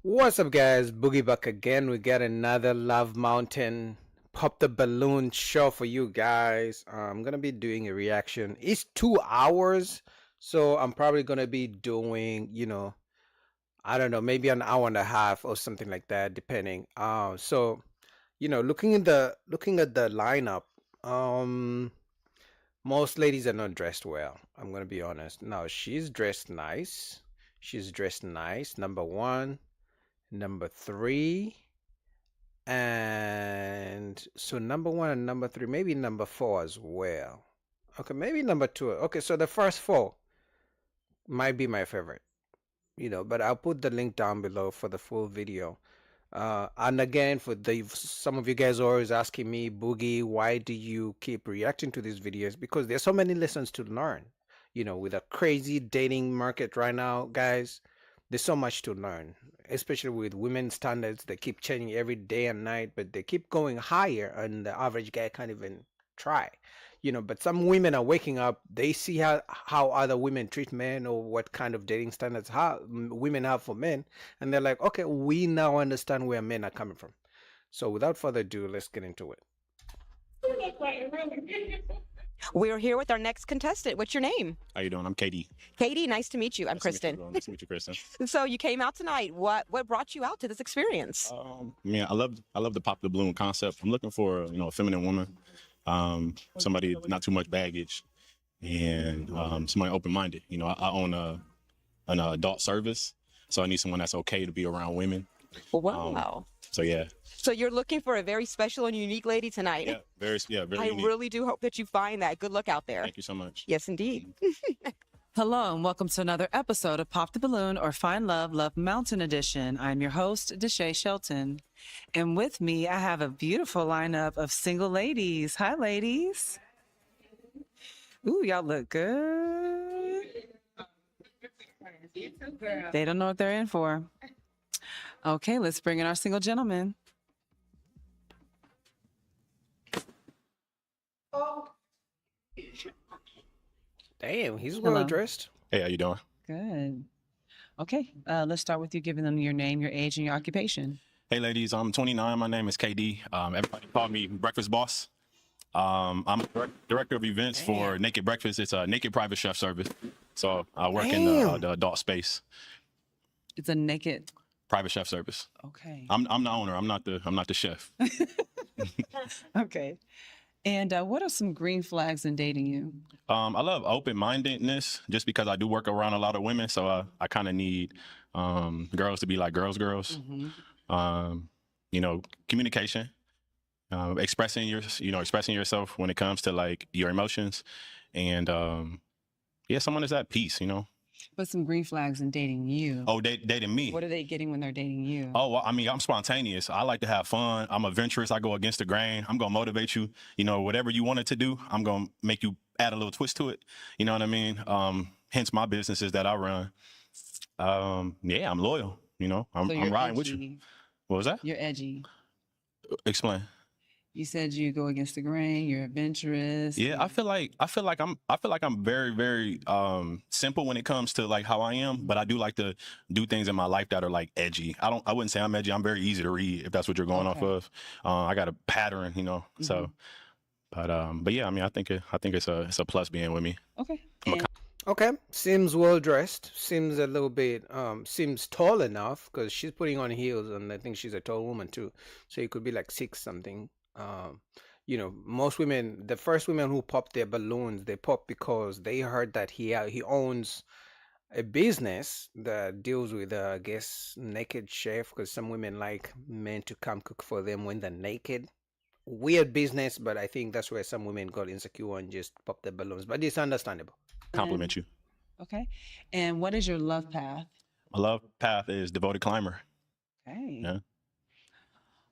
What's up, guys? Boogie back again. We got another Love Mountain Pop the Balloon show for you guys. I'm gonna be doing a reaction. It's 2 hours, so I'm probably gonna be doing, I don't know, maybe an hour and a half or something like that, depending. Looking at the lineup, um, most ladies are not dressed well. I'm gonna be honest. Now she's dressed nice. She's dressed nice. Number one. Number three, and so number one and number three, maybe number four as well. Okay, maybe number two. Okay, so the first four might be my favorite, but I'll put the link down below for the full video. And again, for some of you guys are always asking me, Boogie, why do you keep reacting to these videos? Because there's so many lessons to learn. With a crazy dating market right now, guys, there's so much to learn, especially with women's standards. They keep changing every day and night, but they keep going higher, and the average guy can't even try. But some women are waking up, they see how other women treat men, or what kind of dating standards women have for men, and they're like, okay, we now understand where men are coming from. So without further ado, let's get into it. We're here with our next contestant. What's your name? How you doing? I'm Katie. Katie, nice to meet you. I'm Kristen. Nice to meet you, Kristen. So you came out tonight. What brought you out to this experience? I love the pop the balloon concept. I'm looking for a feminine woman, somebody not too much baggage, and somebody open minded. I own an adult service, so I need someone that's okay to be around women. Wow. So yeah. So you're looking for a very special and unique lady tonight. Yeah, very I unique. really do hope that you find that. Good luck out there. Thank you so much. Yes, indeed. Hello, and welcome to another episode of Pop the Balloon or Find Love, Love Mountain Edition. I'm your host, Deshae Shelton. And with me, I have a beautiful lineup of single ladies. Hi, ladies. Ooh, y'all look good. They don't know what they're in for. Okay, let's bring in our single gentlemen. Damn, he's well dressed. Hey, how you doing? Good. Okay, let's start with you giving them your name, your age, and your occupation. Hey, ladies. I'm 29. My name is KD. Everybody call me Breakfast Boss. I'm a director of events for Naked Breakfast. It's a naked private chef service. So I work in the adult space. It's a naked Private chef service. Okay. I'm the owner. I'm not the chef. Okay. And what are some green flags in dating you? I love open-mindedness, just because I do work around a lot of women, so I kind of need girls to be like girls. Mm-hmm. Communication, expressing yourself when it comes to like your emotions, and someone is at peace. But some green flags in dating you. Oh, dating me. What are they getting when they're dating you? Oh, well, I'm spontaneous. I like to have fun. I'm adventurous. I go against the grain. I'm going to motivate you. Whatever you wanted to do, I'm going to make you add a little twist to it. You know what I mean? Hence my businesses that I run. I'm loyal. I'm riding with you. What was that? You're edgy. Explain. You said you go against the grain. You're adventurous. Yeah, I feel like I'm very, very simple when it comes to like how I am, but I do like to do things in my life that are like edgy. I wouldn't say I'm edgy. I'm very easy to read, if that's what you're going off of. I got a pattern, Mm-hmm. So, but yeah, I think it's a plus being with me. Okay. Okay, seems well dressed. Seems a little bit seems tall enough, because she's putting on heels, and I think she's a tall woman too. So it could be like 6 something. Most women, the first women who pop their balloons, they pop because they heard that he owns a business that deals with, I guess, naked chef, because some women like men to come cook for them when they're naked. Weird business, but I think that's where some women got insecure and just pop their balloons. But it's understandable. Compliment you. Okay. And what is your love path? My love path is devoted climber. Okay. Yeah.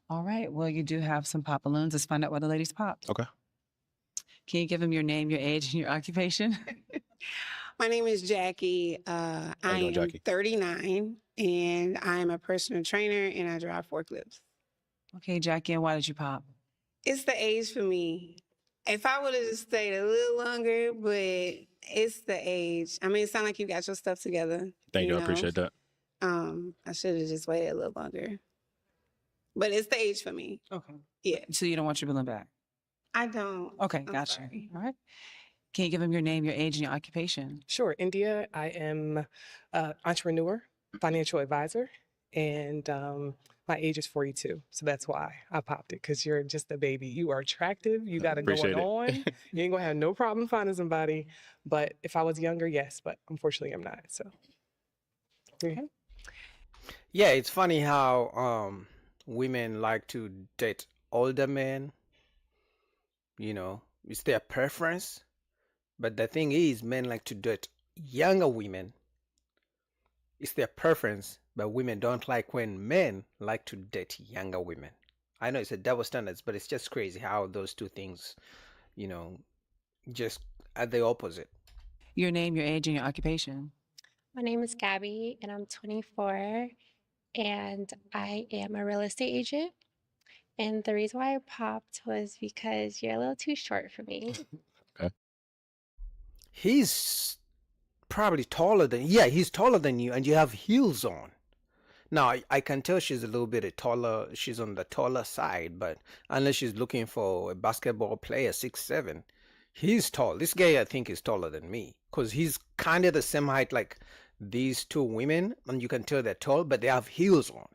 All right. Well, you do have some pop balloons. Let's find out what the ladies popped. Okay. Can you give them your name, your age, and your occupation? My name is Jackie. I am Jackie? 39, and I'm a personal trainer, and I drive forklifts. Okay, Jackie, and why did you pop? It's the age for me. If I would have just stayed a little longer, but it's the age. I mean, it sounds like you got your stuff together. Thank you. I appreciate that. I should have just waited a little longer. But it's the age for me. Okay. Yeah. So you don't want your balloon back? I don't. Okay, I'm gotcha. sorry. All right. Can you give him your name, your age, and your occupation? Sure. India, I am entrepreneur, financial advisor, and my age is 42. So that's why I popped it, because you're just a baby. You are attractive. You got it going Appreciate it. on. You ain't going to have no problem finding somebody. But if I was younger, yes. But unfortunately, I'm not. So, yeah. Yeah, it's funny how women like to date older men. It's their preference. But the thing is, men like to date younger women. It's their preference, but women don't like when men like to date younger women. I know it's a double standards, but it's just crazy how those two things, you know, just are the opposite. Your name, your age, and your occupation. My name is Gabby, and I'm 24, and I am a real estate agent. And the reason why I popped was because you're a little too short for me. He's probably taller than, yeah, he's taller than you, and you have heels on. Now, I can tell she's a little bit taller, she's on the taller side, but unless she's looking for a basketball player, 6'7", he's tall. This guy, I think, is taller than me, because he's kind of the same height like these two women, and you can tell they're tall, but they have heels on.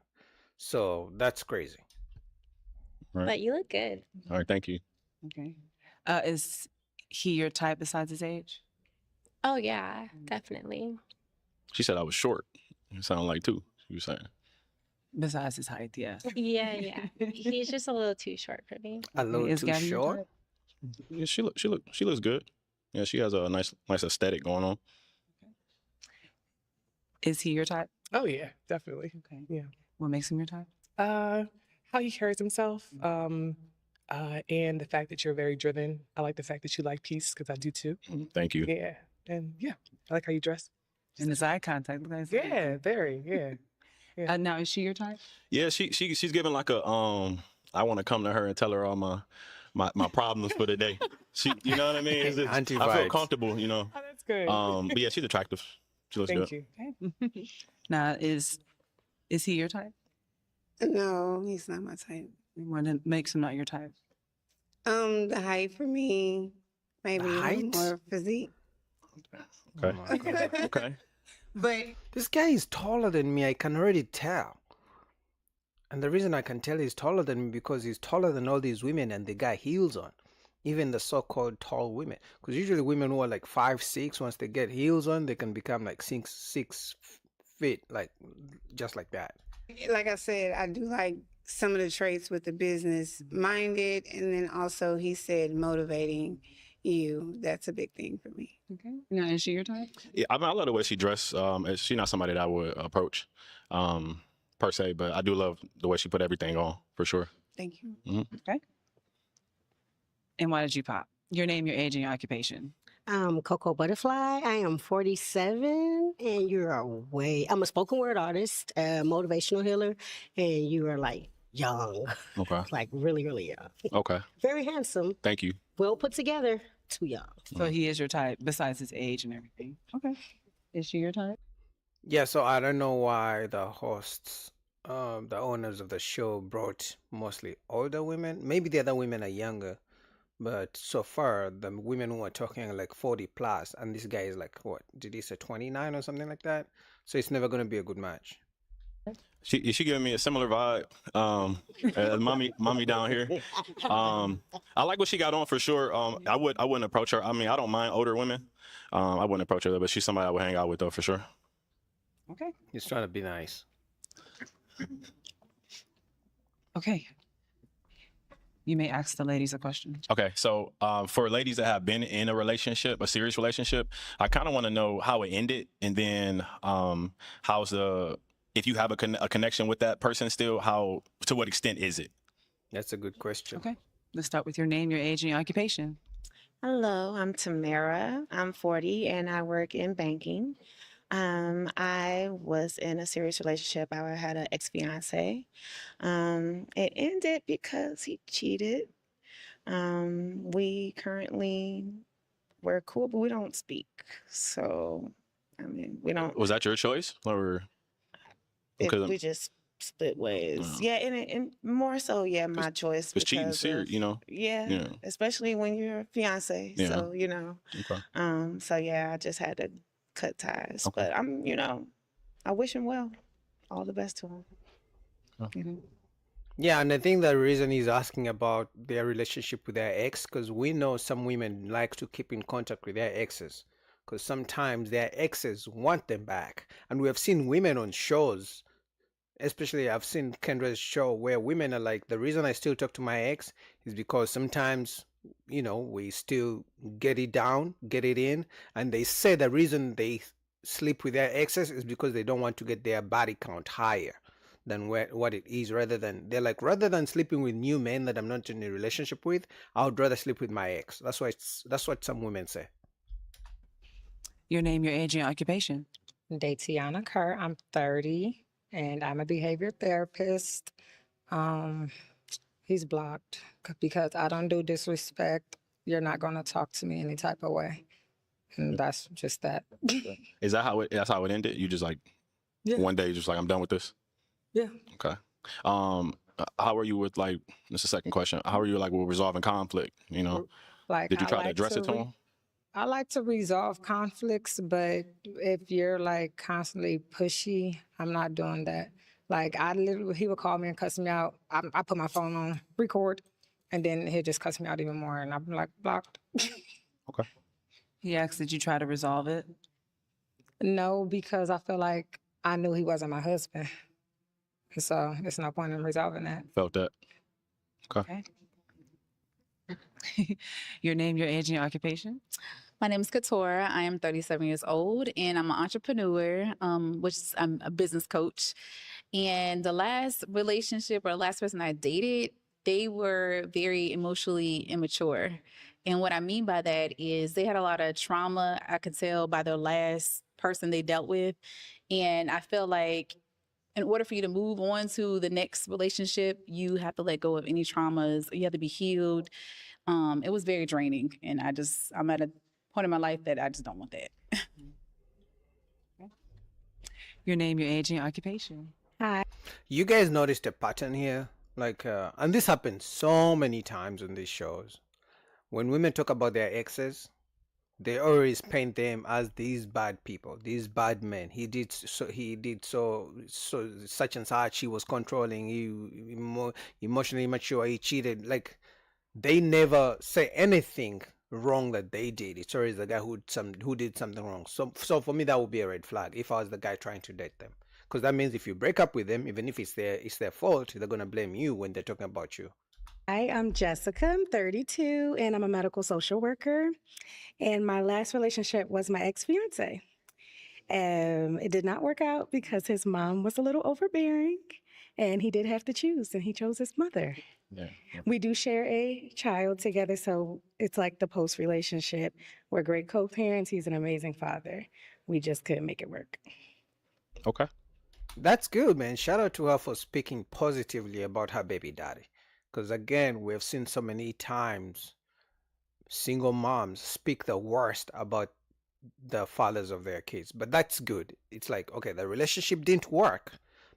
So that's crazy. Right. But you look good. All right, thank you. Okay. Is he your type besides his age? Oh, yeah, definitely. She said I was short. You sound like two. You were saying. Besides his height, yes. Yeah. He's just a little too short for me. A little Is too Gabby your short. type? Yeah, she looks good. Yeah, she has a nice aesthetic going on. Is he your type? Oh, yeah, definitely. Okay. Yeah. What makes him your type? How he carries himself, and the fact that you're very driven. I like the fact that you like peace, because I do too. Thank you. Yeah. And yeah, I like how you dress. And his eye contact. Look at his- Yeah, very. Yeah. Now, is she your type? Yeah, she's giving like a I want to come to her and tell her all my problems for the day. You know what I mean? I feel Anti-vibes. comfortable, you know. Oh, that's good. But yeah, she's attractive. She looks Thank good. you. Okay. Now, is he your type? No, he's not my type. What makes him not your type? The height for me, maybe a little height? more physique. Okay. Oh my God. Okay. But This guy is taller than me. I can already tell. And the reason I can tell he's taller than me because he's taller than all these women and they got heels on. Even the so-called tall women. Because usually women who are like 5'6", once they get heels on, they can become like 6 feet, like just like that. like I said, I do like some of the traits with the business minded, and then also he said motivating you. That's a big thing for me. Okay. Now, is she your type? Yeah, I mean, I love the way she dressed. She's not somebody that I would approach, per se, but I do love the way she put everything on, for sure. Thank you. Okay. And why did you pop? Your name, your age, and your occupation. Coco Butterfly. I am 47, and I'm a spoken word artist, a motivational healer, and you are like young, Okay. like really, really young. Okay. Very handsome, Thank you. well put together, too young. So he is your type besides his age and everything. Okay. Is she your type? Yeah, so I don't know why the hosts, the owners of the show brought mostly older women. Maybe the other women are younger. But so far, the women who are talking are like 40 plus, and this guy is like, what, did he say 29 or something like that? So it's never going to be a good match. She giving me a similar vibe. As mommy down here. I like what she got on for sure. I wouldn't approach her. I mean, I don't mind older women. I wouldn't approach her, but she's somebody I would hang out with though for sure. Okay. He's trying to be nice. Okay. You may ask the ladies a question. Okay, so for ladies that have been in a relationship, a serious relationship, I kind of want to know how it ended, and then if you have a connection with that person still, to what extent is it? That's a good question. Okay. Let's start with your name, your age, and your occupation. Hello, I'm Tamara. I'm 40 and I work in banking. I was in a serious relationship. I had an ex-fiance. It ended because he cheated. We're cool, but we don't speak. So, I mean, we don't. Was that your choice, or? Because we just split ways. Yeah, and more so, yeah, my choice because cheating because serious, of, you know. yeah, especially when you're a fiance. Yeah. So, you know, Okay. so yeah, I just had to cut ties. Okay. But I'm, you know, I wish him well. All the best to him. You know. Yeah, and I think the reason he's asking about their relationship with their ex, because we know some women like to keep in contact with their exes, because sometimes their exes want them back. And we have seen women on shows, especially I've seen Kendra's show where women are like, the reason I still talk to my ex is because sometimes, we still get it down, get it in. And they say the reason they sleep with their exes is because they don't want to get their body count higher than what it is, rather than sleeping with new men that I'm not in a relationship with, I would rather sleep with my ex. That's what some women say. Your name, your age, and your occupation. Datiana Kerr. I'm 30 and I'm a behavior therapist. He's blocked because I don't do disrespect. You're not going to talk to me any type of way. And that's just that. Is that that's how it ended? You just like one day, just like, I'm done with this? Yeah. Okay. How are you with, like, this is the second question. How are you, like, with resolving conflict? You know, Like, did you try to address it to him? I like to resolve conflicts, but if you're like constantly pushy, I'm not doing that. Like he would call me and cuss me out. I put my phone on record, and then he'll just cuss me out even more, and I'm like blocked. Okay. He asked, did you try to resolve it? No, because I feel like I knew he wasn't my husband, so it's no point in resolving that. Felt that. Okay. Your name, your age, and your occupation? My name is Katora. I am 37 years old, and I'm an entrepreneur, I'm a business coach. And the last relationship or last person I dated, they were very emotionally immature. And what I mean by that is they had a lot of trauma, I could tell by their last person they dealt with. And I feel like in order for you to move on to the next relationship, you have to let go of any traumas. You have to be healed. It was very draining, and I'm at a point in my life that I just don't want that. Your name, your age, and your occupation. Hi. You guys noticed a pattern here? Like, and this happens so many times on these shows. When women talk about their exes, they always paint them as these bad people, these bad men. He did so such and such. He was controlling. He emotionally immature. He cheated. Like, they never say anything wrong that they did. It's always the guy who did something wrong. So for me, that would be a red flag if I was the guy trying to date them, because that means if you break up with them, even if it's their fault, they're gonna blame you when they're talking about you. Hi, I'm Jessica. I'm 32 and I'm a medical social worker. And my last relationship was my ex-fiance. It did not work out because his mom was a little overbearing and he did have to choose, and he chose his mother. Yeah. We do share a child together, so it's like the post-relationship. We're great co-parents. He's an amazing father. We just couldn't make it work. Okay. That's good, man. Shout out to her for speaking positively about her baby daddy. Because again, we've seen so many times single moms speak the worst about the fathers of their kids. But that's good. It's like, okay, the relationship didn't work,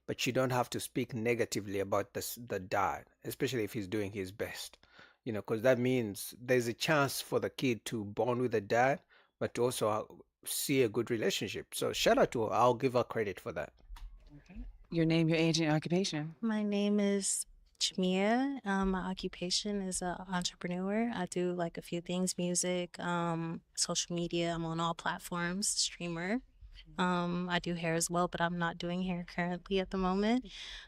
but you don't have to speak negatively about the dad, especially if he's doing his best. Because that means there's a chance for the kid to bond with the dad, but to also see a good relationship. So shout out to her. I'll give her credit for that. Your name, your age, and your occupation. My name is Jamia. My occupation is an entrepreneur. I do like a few things: music, social media. I'm on all platforms, streamer. I do hair as well, but I'm not doing hair currently at the moment.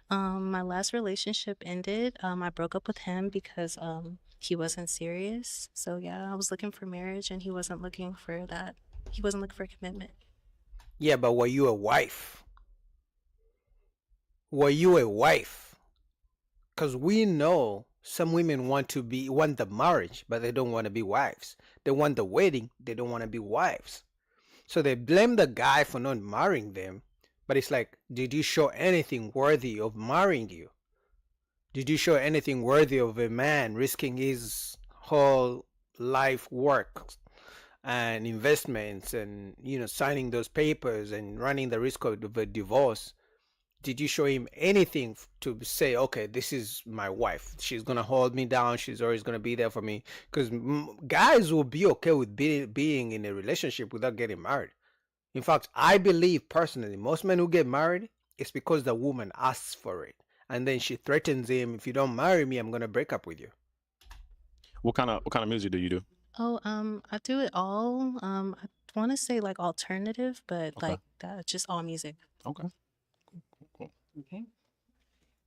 My last relationship ended. I broke up with him because he wasn't serious. So yeah, I was looking for marriage and he wasn't looking for that. He wasn't looking for commitment. Yeah, but were you a wife? Were you a wife? Because we know some women want the marriage, but they don't want to be wives. They want the wedding, they don't want to be wives. So they blame the guy for not marrying them, but it's like, did you show anything worthy of marrying you? Did you show anything worthy of a man risking his whole life work and investments and signing those papers and running the risk of a divorce? did you show him anything to say, okay, this is my wife. She's gonna hold me down. She's always gonna be there for me. Because guys will be okay with being in a relationship without getting married. In fact, I believe personally, most men who get married, it's because the woman asks for it, and then she threatens him, if you don't marry me, I'm gonna break up with you. What kind of music do you do? Oh, I do it all. I want to say like alternative, but Okay. like that, just all music. Okay. Okay.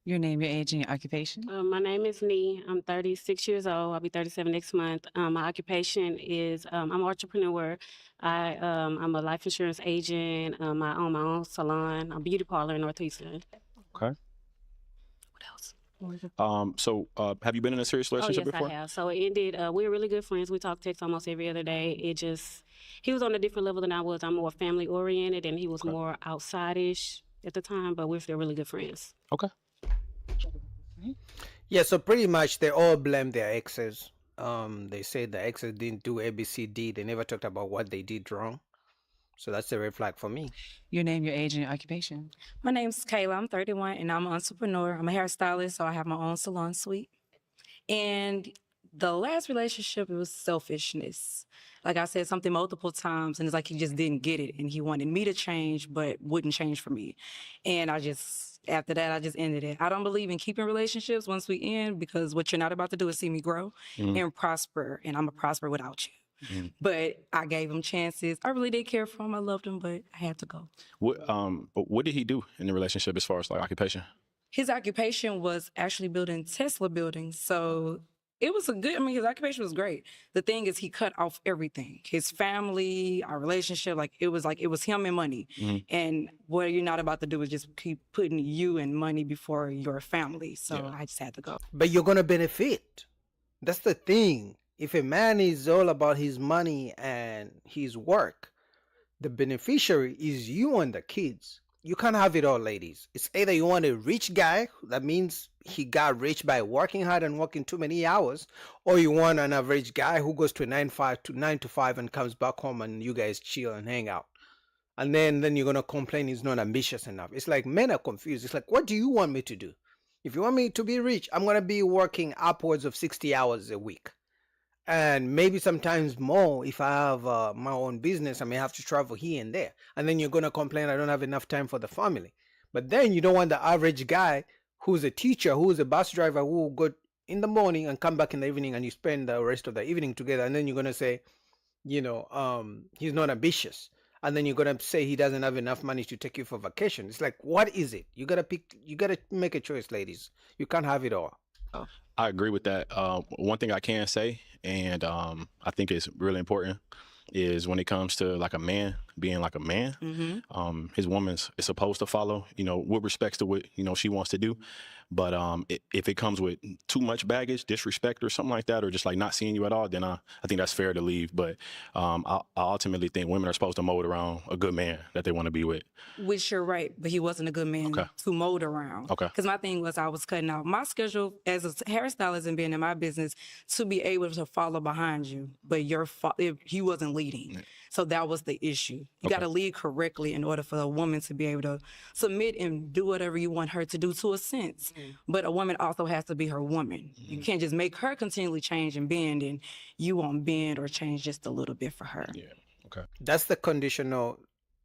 Your name, your age, and your occupation. My name is Nee. I'm 36 years old. I'll be 37 next month. My occupation is I'm an entrepreneur. I'm a life insurance agent. I own my own salon, a beauty parlor in Northeastern. Okay. What else? So have you been in a serious Oh relationship yes, before? I have. So it ended. We're really good friends. We talk text almost every other day. He was on a different level than I was. I'm more family oriented, and he was more outside-ish at the time. But we're still really good friends. Okay. Yeah, so pretty much they all blame their exes. They say the exes didn't do A, B, C, D. They never talked about what they did wrong. So that's a red flag for me. Your name, your age, and your occupation. My name's Kayla. I'm 31 and I'm an entrepreneur. I'm a hairstylist, so I have my own salon suite. And the last relationship, it was selfishness. Like I said something multiple times, and it's like he just didn't get it. And he wanted me to change, but wouldn't change for me. And after that, I just ended it. I don't believe in keeping relationships once we end, because what you're not about to do is see me grow and prosper. And I'm going to prosper without you. But I gave him chances. I really did care for him. I loved him, but I had to go. What did he do in the relationship as far as like occupation? His occupation was actually building Tesla buildings. So it was his occupation was great. The thing is, he cut off everything. His family, our relationship, it was him and money. And what you're not about to do is just keep putting you and money before your family. So I just had to go. But you're gonna benefit. That's the thing. If a man is all about his money and his work, the beneficiary is you and the kids. You can't have it all, ladies. It's either you want a rich guy, that means he got rich by working hard and working too many hours, or you want an average guy who goes to 9 to 5 and comes back home and you guys chill and hang out. And then you're gonna complain he's not ambitious enough. It's like men are confused. It's like, what do you want me to do? If you want me to be rich, I'm gonna be working upwards of 60 hours a week. And maybe sometimes more. If I have my own business, I may have to travel here and there. And then you're going to complain I don't have enough time for the family. But then you don't want the average guy who's a teacher, who's a bus driver, who will go in the morning and come back in the evening, and you spend the rest of the evening together. And then you're going to say, he's not ambitious. And then you're going to say he doesn't have enough money to take you for vacation. It's like, what is it? You got to make a choice, ladies. You can't have it all. I agree with that. One thing I can say, and I think it's really important, is when it comes to like a man being like a man, his woman's is supposed to follow, with respects to what, she wants to do. But if it comes with too much baggage, disrespect or something like that, or just like not seeing you at all, then I think that's fair to leave. But I ultimately think women are supposed to mold around a good man that they want to be with. Which you're right, but he wasn't a good man to mold around. Okay. Because my thing was I was cutting out my schedule as a hairstylist and being in my business to be able to follow behind you, but he wasn't leading. So that was the issue. You got to lead correctly in order for a woman to be able to submit and do whatever you want her to do, to a sense. But a woman also has to be her woman. You can't just make her continually change and bend, and you won't bend or change just a little bit for her. Yeah. Okay. That's the conditional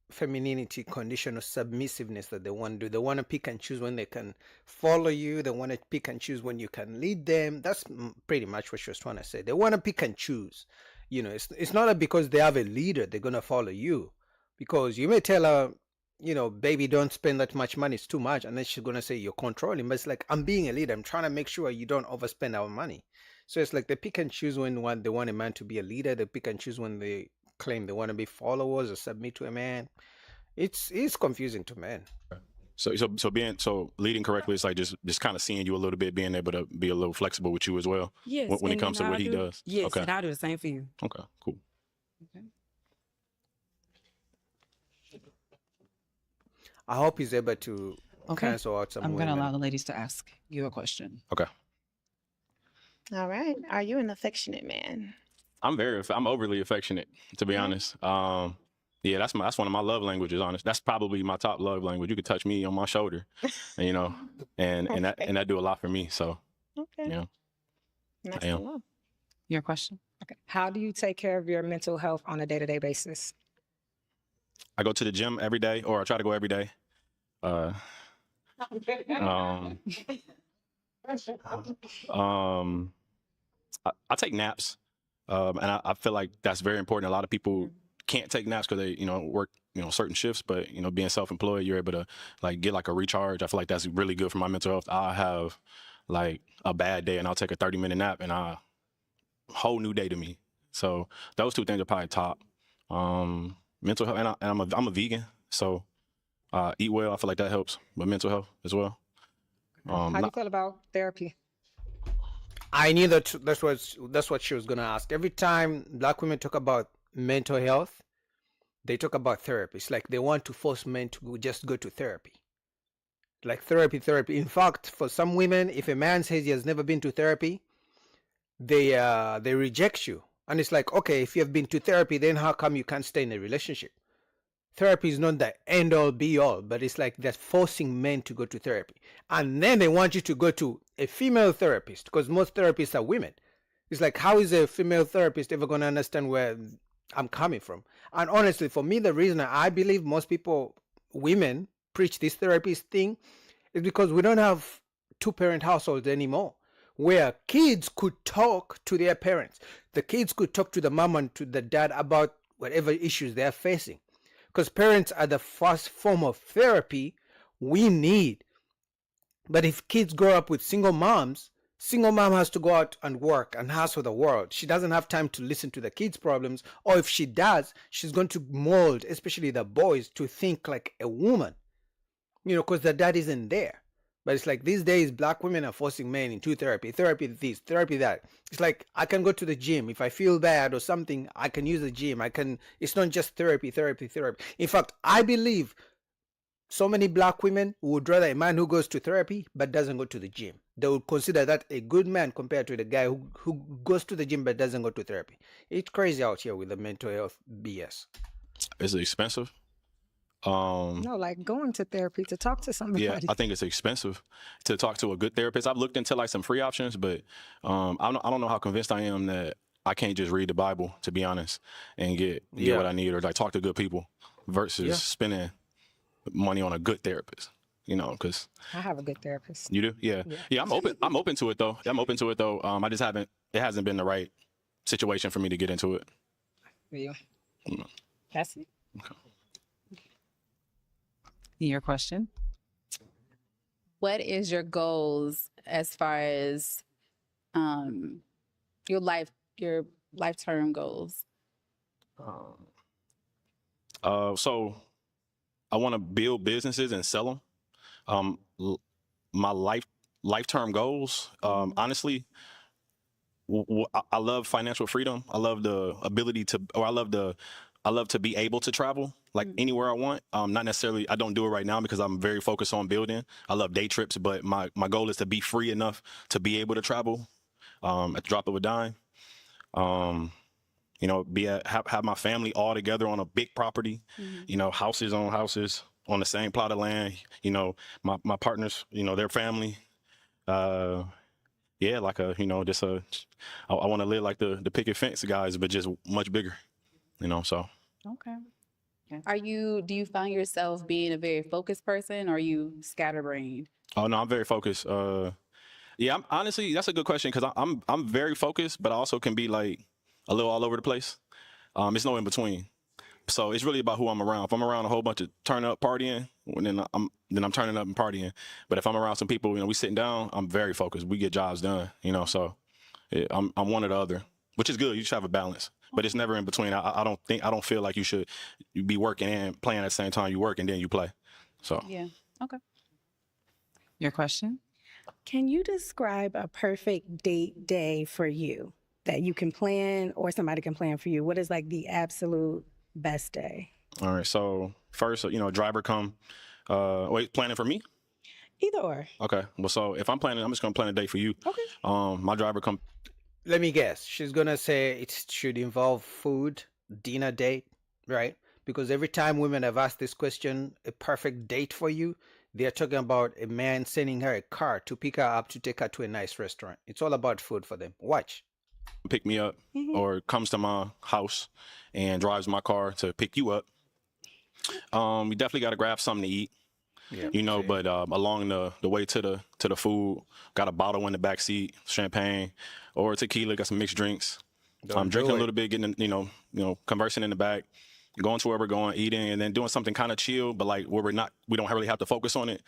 femininity, conditional submissiveness that they want to do. They want to pick and choose when they can follow you. They want to pick and choose when you can lead them. That's pretty much what she was trying to say. They want to pick and choose. It's not because they have a leader they're going to follow you, because you may tell her, baby, don't spend that much money, it's too much, and then she's going to say you're controlling. But it's like, I'm being a leader, I'm trying to make sure you don't overspend our money. So it's like they pick and choose when they want a man to be a leader. They pick and choose when they claim they want to be followers or submit to a man. It's confusing to men. So leading correctly is like just kind of seeing you a little bit, being able to be a little flexible with you as well. Yes. When it comes to what he does. Yes, Okay. and I do the same for you. Okay, cool. Okay. I hope he's able to cancel out some I'm going to women. allow the ladies to ask you a question. Okay. All right. Are you an affectionate man? I'm overly affectionate, to be honest. Yeah, that's one of my love languages. Honest, that's probably my top love language. You could touch me on my shoulder, and, you know, and that do a lot for me. So, Okay. you know, Nice I to am. know. Your question? Okay. How do you take care of your mental health on a day-to-day basis? I go to the gym every day, or I try to go every day. Um, um, I take naps, and I feel like that's very important. A lot of people can't take naps because they, you know, work, you know, certain shifts. But, you know, being self-employed, you're able to like get like a recharge. I feel like that's really good for my mental health. I have like a bad day, and I'll take a 30-minute nap, and whole new day to me. So those two things are probably top. Mental health, and I'm a vegan, so eat well. I feel like that helps with mental health as well. How do you feel about therapy? I knew that's what she was gonna ask. Every time black women talk about mental health, they talk about therapy. It's like they want to force men to just go to therapy. Like therapy. In fact, for some women, if a man says he has never been to therapy, they reject you. And it's like, okay, if you have been to therapy, then how come you can't stay in a relationship? Therapy is not the end all be all, but it's like they're forcing men to go to therapy. And then they want you to go to a female therapist because most therapists are women. It's like, how is a female therapist ever going to understand where I'm coming from? And honestly, for me, the reason I believe most people, women, preach this therapist thing is because we don't have two-parent households anymore where kids could talk to their parents. The kids could talk to the mom and to the dad about whatever issues they're facing. Because parents are the first form of therapy we need. But if kids grow up with single mom has to go out and work and hustle the world. She doesn't have time to listen to the kids' problems. Or if she does, she's going to mold, especially the boys, to think like a woman. You know, because the dad isn't there. But it's like these days, black women are forcing men into therapy. Therapy this, therapy that. It's like I can go to the gym. If I feel bad or something, I can use the gym. It's not just therapy. In fact, I believe so many black women would rather a man who goes to therapy but doesn't go to the gym. They would consider that a good man compared to the guy who goes to the gym but doesn't go to therapy. It's crazy out here with the mental health BS. Is it expensive? No, like going to therapy to talk to somebody. Yeah, I think it's expensive to talk to a good therapist. I've looked into like some free options, but I don't know how convinced I am that I can't just read the Bible, to be honest, and get what I need, or like talk to good people versus spending money on a good therapist. You know, because I have a good therapist. You do? Yeah. I'm open to it though. I just haven't. It hasn't been the right situation for me to get into it. For you. That's it. Okay. Your question? What is your goals as far as your lifetime goals? So I want to build businesses and sell them. My life-term goals, honestly, I love financial freedom. I love the ability to, or I love to be able to travel like anywhere I want. Not necessarily, I don't do it right now because I'm very focused on building. I love day trips, but my goal is to be free enough to be able to travel at the drop of a dime. You know, have my family all together on a big property, you know, houses on the same plot of land, you know, my partners, you know, their family. Yeah, like you know, I want to live like the picket fence guys, but just much bigger, you know, so. Okay. Do you find yourself being a very focused person, or are you scatterbrained? Oh no, I'm very focused. Yeah, honestly, that's a good question because I'm very focused, but I also can be like a little all over the place. It's no in between. So it's really about who I'm around. If I'm around a whole bunch of turn up partying, then I'm turning up and partying. But if I'm around some people, you know, we sitting down, I'm very focused. We get jobs done, you know. So I'm one or the other, which is good. You should have a balance, but it's never in between. I don't feel like you be working and playing at the same time. You work and then you play. So yeah, okay. Your question? Can you describe a perfect date day for you that you can plan or somebody can plan for you? What is like the absolute best day? All right. So first, you know, driver come. Planning for me? Either or. Okay. Well, so if I'm planning, I'm just gonna plan a day for you. Okay. My driver come. Let me guess. She's gonna say it should involve food, dinner date, right? Because every time women have asked this question, a perfect date for you, they're talking about a man sending her a car to pick her up to take her to a nice restaurant. It's all about food for them. Watch. Pick me up or comes to my house and drives my car to pick you up. We definitely got to grab something to eat. Yeah, you know, but along the way to the food, got a bottle in the back seat, champagne or tequila, got some mixed drinks. I'm drinking a little bit, getting you know, conversing in the back, going to where we're going, eating, and then doing something kind of chill, but like where we don't really have to focus on it.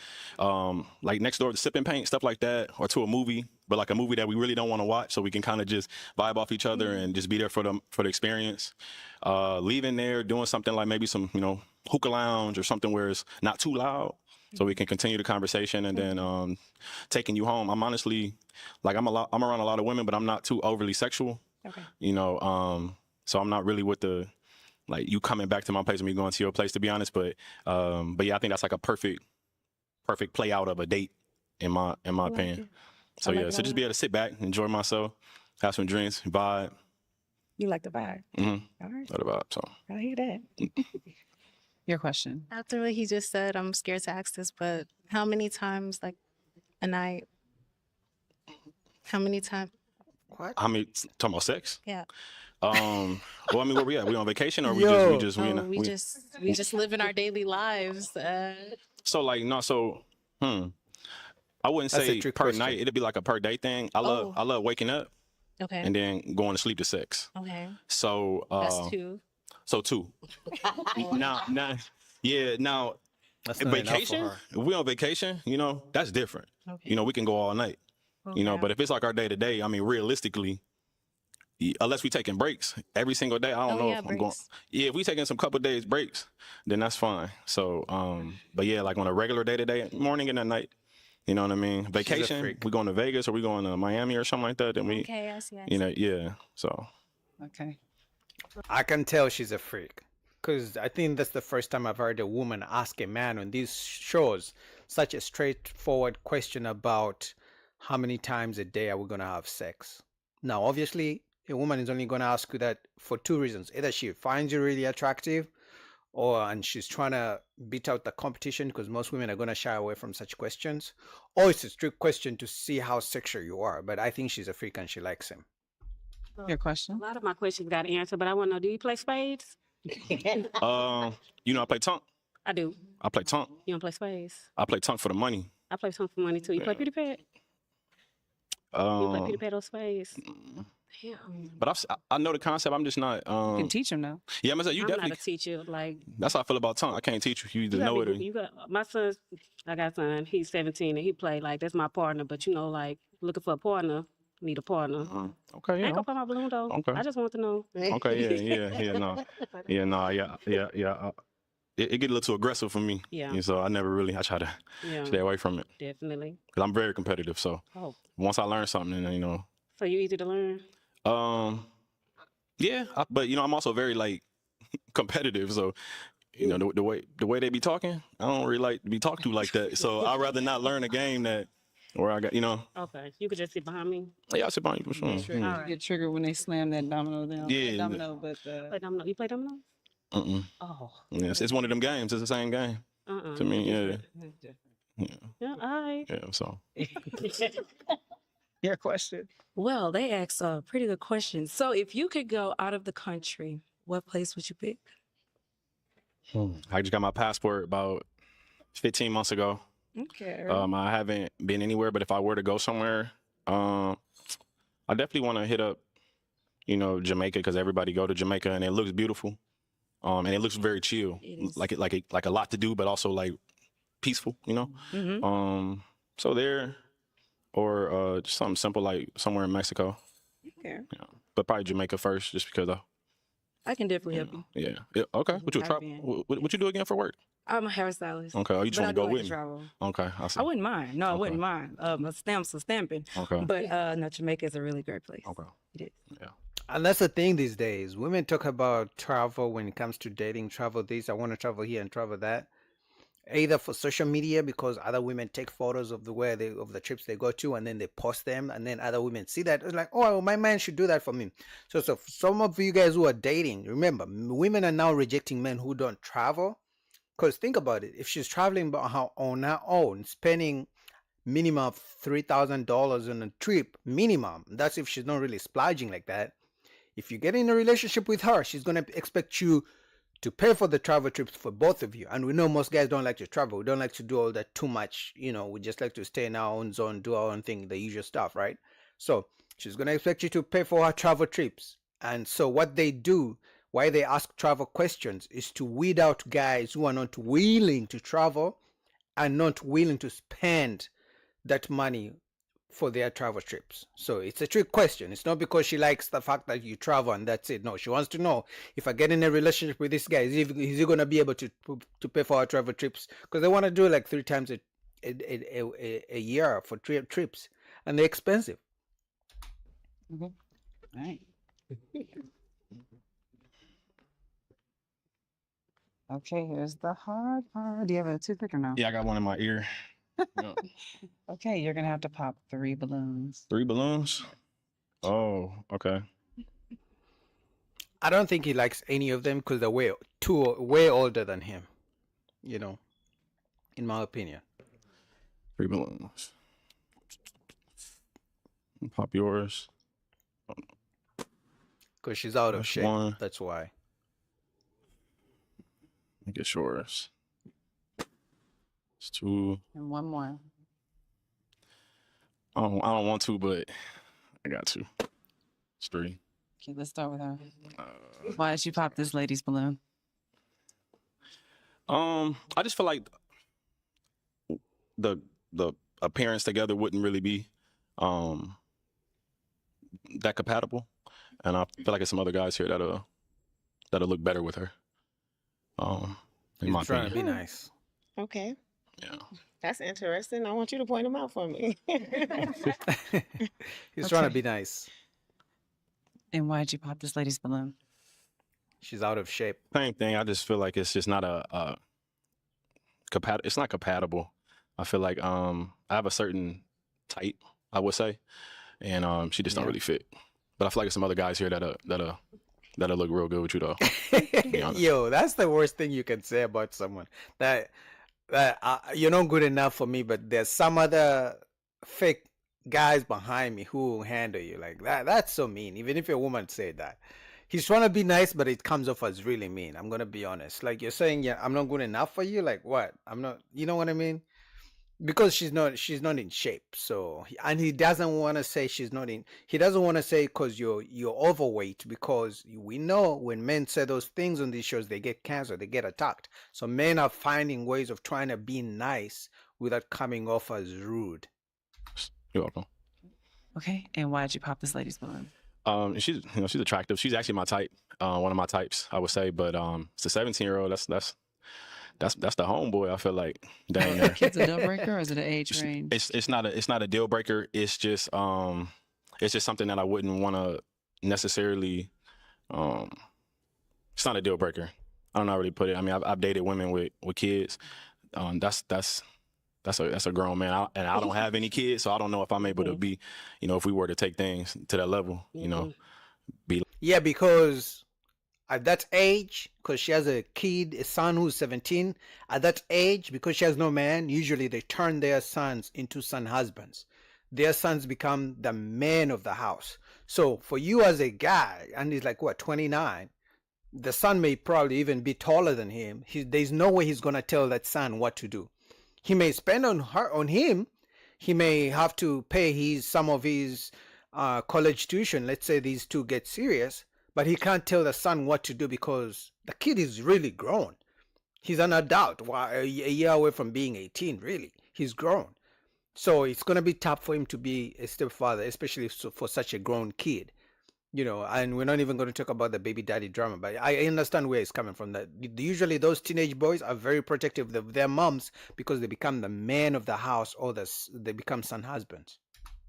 Like next door to sipping paint, stuff like that, or to a movie, but like a movie that we really don't want to watch, so we can kind of just vibe off each other and just be there for the experience. Leaving there, doing something like maybe some, you know, hookah lounge or something where it's not too loud, so we can continue the conversation, and then taking you home. I'm honestly, like, I'm around a lot of women, but I'm not too overly sexual. Okay. You know, so I'm not really with the, like, you coming back to my place and me going to your place, to be honest. But yeah, I think that's like a perfect play out of a date, in my opinion. So yeah, so just be able to sit back, enjoy myself, have some drinks, vibe. You like the vibe. Mm-hmm. All right. What about so? I hear that. Your question. After what he just said, I'm scared to ask this, but how many times, like, a night? How many times? What? I mean, talking about sex? Yeah. Well, I mean, where we at? We on vacation, or we just We just living our daily lives. So like, no, so I wouldn't That's a say trick per question. night. It'd be like a per day thing. I love waking up Okay. and then going to sleep to sex. Okay. So That's two. So two. Now, yeah. Now, That's not enough for vacation. her. If we on vacation, you know, that's different. Okay. You know, we can go all night. You know, Okay. but if it's like our day to day, I mean, realistically, unless we taking breaks every single day, I don't know if I'm going. breaks. Yeah, if we taking some couple days breaks, then that's fine. So, but yeah, like on a regular day to day, morning and at night. You know what I mean? Vacation, freak. we going to Vegas or we going to Miami or something like that. Then we, Okay, I see. you know, yeah. So. Okay. I can tell she's a freak. Because I think that's the first time I've heard a woman ask a man on these shows such a straightforward question about how many times a day are we going to have sex. Now, obviously, a woman is only going to ask you that for two reasons. Either she finds you really attractive, and she's trying to beat out the competition, because most women are going to shy away from such questions, or it's a strict question to see how sexual you are. But I think she's a freak and she likes him. Your question. A lot of my questions got answered, but I want to know: do you play spades? You know, I play tonk. I do. I play tonk. You don't play spades? I play tonk for the money. I play something for money too. You play Peter Pat? You play Peter Pat on spades? Damn. But I know the concept. I'm just not. You can teach him now. Yeah, I'm gonna say you I'm definitely. not a teacher. Like, That's how I feel about tonk. I can't teach you. You either you know gotta it or. you got my son's. I got a son. He's 17 and he play like that's my partner. But you know, like looking for a partner, need a partner. Okay, I yeah. ain't gonna pop my balloon though. Okay. I just want to know. Okay, yeah. It get a little too aggressive for me. Yeah. And so I try to stay away from it. Definitely. Because I'm very competitive. So Oh, once I learn something, then, you know. so you easy to learn? Yeah, but you know, I'm also very like competitive. So, you know, the way they be talking, I don't really like to be talked to like that. So I'd rather not learn a game that where I got, you know. Okay, you could just sit behind me. Yeah, I sit behind you for sure. Sure. You get triggered when they slam that domino down. Yeah. Domino, but Play domino. You play domino? Oh. Yeah, it's one of them games. It's the same game to me. Yeah. Yeah. All right. Yeah. So. your question. Well, they asked a pretty good question. So if you could go out of the country, what place would you pick? I just got my passport about 15 months ago. Okay. I haven't been anywhere, but if I were to go somewhere, I definitely want to hit up, you know, Jamaica, because everybody go to Jamaica and it looks beautiful, and it looks very chill, like a lot to do, but also like peaceful, you know. Mm-hmm. So there, or just something simple like somewhere in Mexico. Okay. Yeah, but probably Jamaica first, just because I can definitely help you. Yeah. Okay. What you what you do again for work? I'm a hairstylist. Okay. Oh, you just want to go with me? Travel. Okay. I see. I wouldn't mind. No, I wouldn't mind. Stamps are stamping. Okay. But no, Jamaica is a really great place. Okay. It is. Yeah. And that's the thing these days. Women talk about travel when it comes to dating, travel this, I want to travel here and travel that. either for social media because other women take photos of the trips they go to and then they post them and then other women see that it's like, oh, my man should do that for me. So some of you guys who are dating, remember, women are now rejecting men who don't travel. Because think about it, if she's traveling on her own, spending minimum of $3,000 on a trip, minimum, that's if she's not really splurging like that. If you get in a relationship with her, she's going to expect you to pay for the travel trips for both of you. And we know most guys don't like to travel. We don't like to do all that too much. We just like to stay in our own zone, do our own thing, the usual stuff, right? So she's going to expect you to pay for her travel trips. And so what they do, why they ask travel questions, is to weed out guys who are not willing to travel and not willing to spend that money for their travel trips. So it's a trick question. It's not because she likes the fact that you travel and that's it. No, she wants to know, if I get in a relationship with this guy, is he going to be able to pay for our travel trips? Because they want to do like 3 times a year for trips, and they're expensive. All right. Okay, here's the hard part. Do you have a toothpick or no? Yeah, I got one in my ear. Yeah. Okay, you're gonna have to pop 3 balloons. 3 balloons? Oh, okay. I don't think he likes any of them because they're way older than him. In my opinion. 3 balloons. Pop yours. Because she's out of That's shape. one. That's why. Get yours. It's 2. And 1 more. I don't want to, but I got to. It's 3. Okay, let's start with her. Why did you pop this lady's balloon? I just feel like the appearance together wouldn't really be that compatible, and I feel like there's some other guys here that'll look better with her. In my He's trying opinion. to be nice. Okay. Yeah. That's interesting. I want you to point them out for me. He's trying to be nice. And why did you pop this lady's balloon? She's out of shape. Same thing. I just feel like it's just not it's not compatible. I feel like I have a certain type, I would say, and she just don't really fit. But I feel like there's some other guys here that'll look real good with you though. Yo, that's the worst thing you can say about someone. That you're not good enough for me, but there's some other fake guys behind me who will handle you like that. That's so mean. Even if a woman said that, he's trying to be nice, but it comes off as really mean. I'm gonna be honest. Like you're saying, yeah, I'm not good enough for you. Like what? I'm not. You know what I mean? Because she's not in shape. So, and he doesn't want to say she's not in. He doesn't want to say because you're overweight, because we know when men say those things on these shows, they get canceled, they get attacked. So men are finding ways of trying to be nice without coming off as rude. You're welcome. Okay, and why did you pop this lady's balloon? She's attractive. She's actually my type. One of my types, I would say. But it's a 17-year-old. That's the homeboy. I feel like. Dang. Is it a deal breaker or is it an age range? It's not a deal breaker. It's just something that I wouldn't want to necessarily. It's not a deal breaker. I don't know how to really put it. I mean, I've dated women with kids. That's a grown man, and I don't have any kids, so I don't know if I'm able to be, if we were to take things to that level, be. Yeah, because at that age, because she has a son who's 17, at that age, because she has no man, usually they turn their sons into son husbands. Their sons become the man of the house. So for you as a guy, and he's like, what, 29, the son may probably even be taller than him. There's no way he's going to tell that son what to do. He may spend on him. He may have to pay some of his college tuition. Let's say these two get serious. But he can't tell the son what to do because the kid is really grown. He's an adult, a year away from being 18, really. He's grown. So it's going to be tough for him to be a stepfather, especially for such a grown kid. And we're not even going to talk about the baby daddy drama, but I understand where it's coming from. That usually those teenage boys are very protective of their moms because they become the man of the house, or they become son husbands.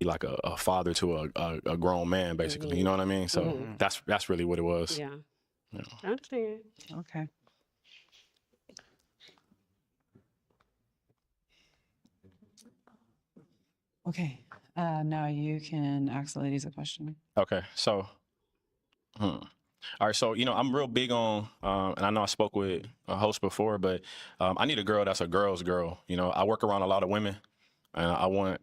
Like a father to a grown man, basically. Mm-hmm. You know what I mean? So Mm-hmm. that's really what it was. Yeah. I understand. Okay. Okay. Now you can ask the ladies a question. Okay, so, all right, so I'm real big on, and I know I spoke with a host before, but I need a girl that's a girl's girl. I work around a lot of women, and I want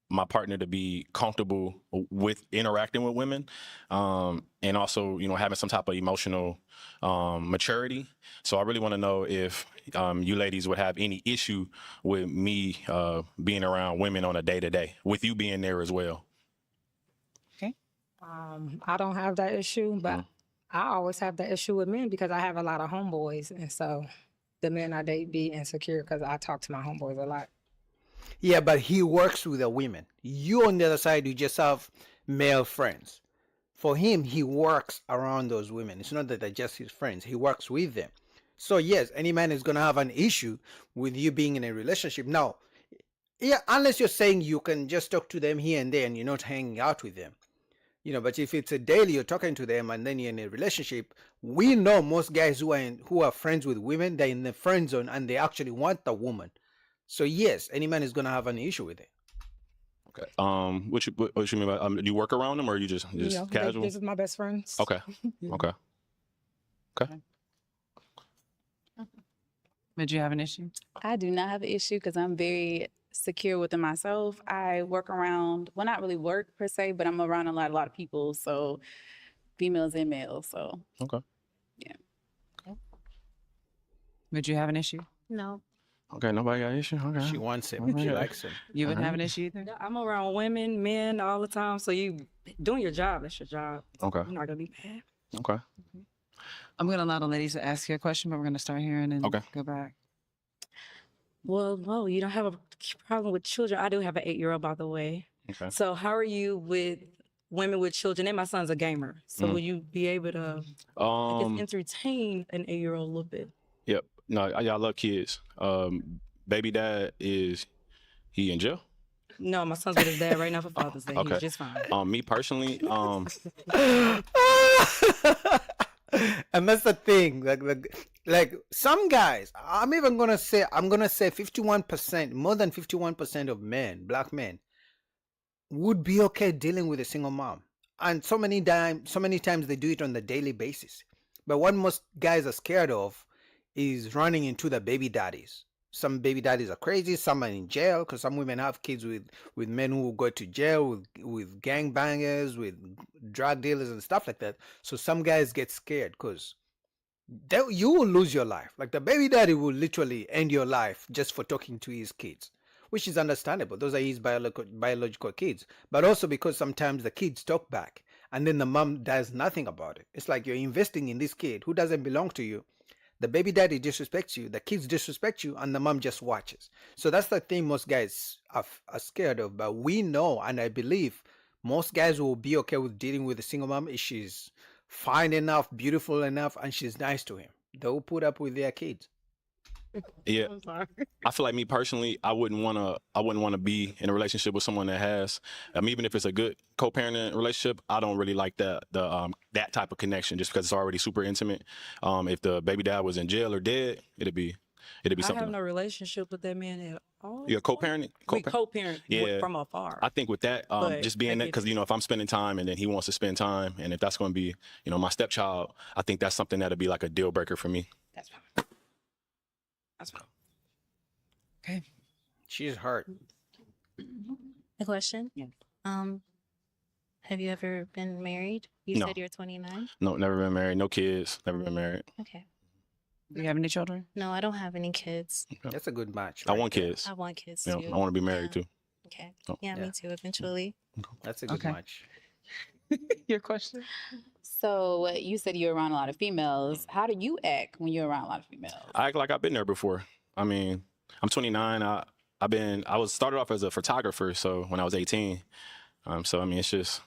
my partner to be comfortable with interacting with women, and also having some type of emotional maturity. So I really want to know if you ladies would have any issue with me being around women on a day-to-day, with you being there as well. Okay. I don't have that issue, but Mm. I always have that issue with men because I have a lot of homeboys, and so the men I date be insecure because I talk to my homeboys a lot. Yeah, but he works with the women. You on the other side, you just have male friends. For him, he works around those women. It's not that they're just his friends. He works with them. So yes, any man is gonna have an issue with you being in a relationship. Now, yeah, unless you're saying you can just talk to them here and there and you're not hanging out with them. But if it's a daily you're talking to them and then you're in a relationship, we know most guys who are friends with women, they're in the friend zone and they actually want the woman. So yes, any man is gonna have an issue with it. Okay. What you mean by do you work around them or you just casual? This is my best friends. Okay. Yeah. Okay. Okay. Did you have an issue? I do not have an issue because I'm very secure within myself. I work around, well, not really work per se, but I'm around a lot of people. So females and males. So Okay. yeah. Would you have an issue? No. Okay. Nobody got an issue. Okay. She wants him. Okay. She likes him. You wouldn't have Alright. an issue either? Yeah, I'm around women, men all the time. So you doing your job, that's your job. Okay. You're not gonna be mad. Okay. I'm going to allow the ladies to ask you a question, but we're going to start here and then Okay. go back. Well, no, you don't have a problem with children. I do have an 8-year-old, by the way. Okay. So how are you with women with children? And my son's a gamer. So will you be able to, I guess, entertain an 8-year-old a little bit? Yep. No, I love kids. Baby dad he in jail? No, my son's with his dad right now for Father's Day. Okay. He's just fine. Me personally, And that's the thing. Like some guys, I'm gonna say 51%, more than 51% of men, black men, would be okay dealing with a single mom. And so many times they do it on the daily basis. But what most guys are scared of is running into the baby daddies. Some baby daddies are crazy. Some are in jail because some women have kids with men who go to jail with gangbangers, with drug dealers and stuff like that. So some guys get scared because you will lose your life. Like the baby daddy will literally end your life just for talking to his kids, which is understandable. Those are his biological kids. But also because sometimes the kids talk back and then the mom does nothing about it. It's like you're investing in this kid who doesn't belong to you. The baby daddy disrespects you, the kids disrespect you, and the mom just watches. So that's the thing most guys are scared of. But we know, and I believe most guys will be okay with dealing with a single mom if she's fine enough, beautiful enough, and she's nice to him. They'll put up with their kids. Yeah. I feel like me personally, I wouldn't want to be in a relationship with someone that has, even if it's a good co-parenting relationship, I don't really like that type of connection just because it's already super intimate. If the baby dad was in jail or dead, it'd be I something. have no relationship with that man at all. Yeah, co-parenting. We co-parent from afar. I think with that, But just being that, because if I'm spending time and then he wants to spend time, and if that's going to be, my stepchild, I think that's something that'd be like a deal breaker for me. That's fine. That's fine. Okay. She's hurt. A question? Yeah. Have you ever been married? You No. said you're 29? No, never been married. No kids. Never been married. Okay. Do you have any children? No, I don't have any kids. That's a good match. I want kids. I want kids Yeah, too. I want to be married too. Okay. Oh. Yeah, me too, eventually. That's a good Okay. match. Your question? So you said you're around a lot of females. How do you act when you're around a lot of females? I act like I've been there before. I mean, I'm 29. I was started off as a photographer, so when I was 18. So I mean, it's just.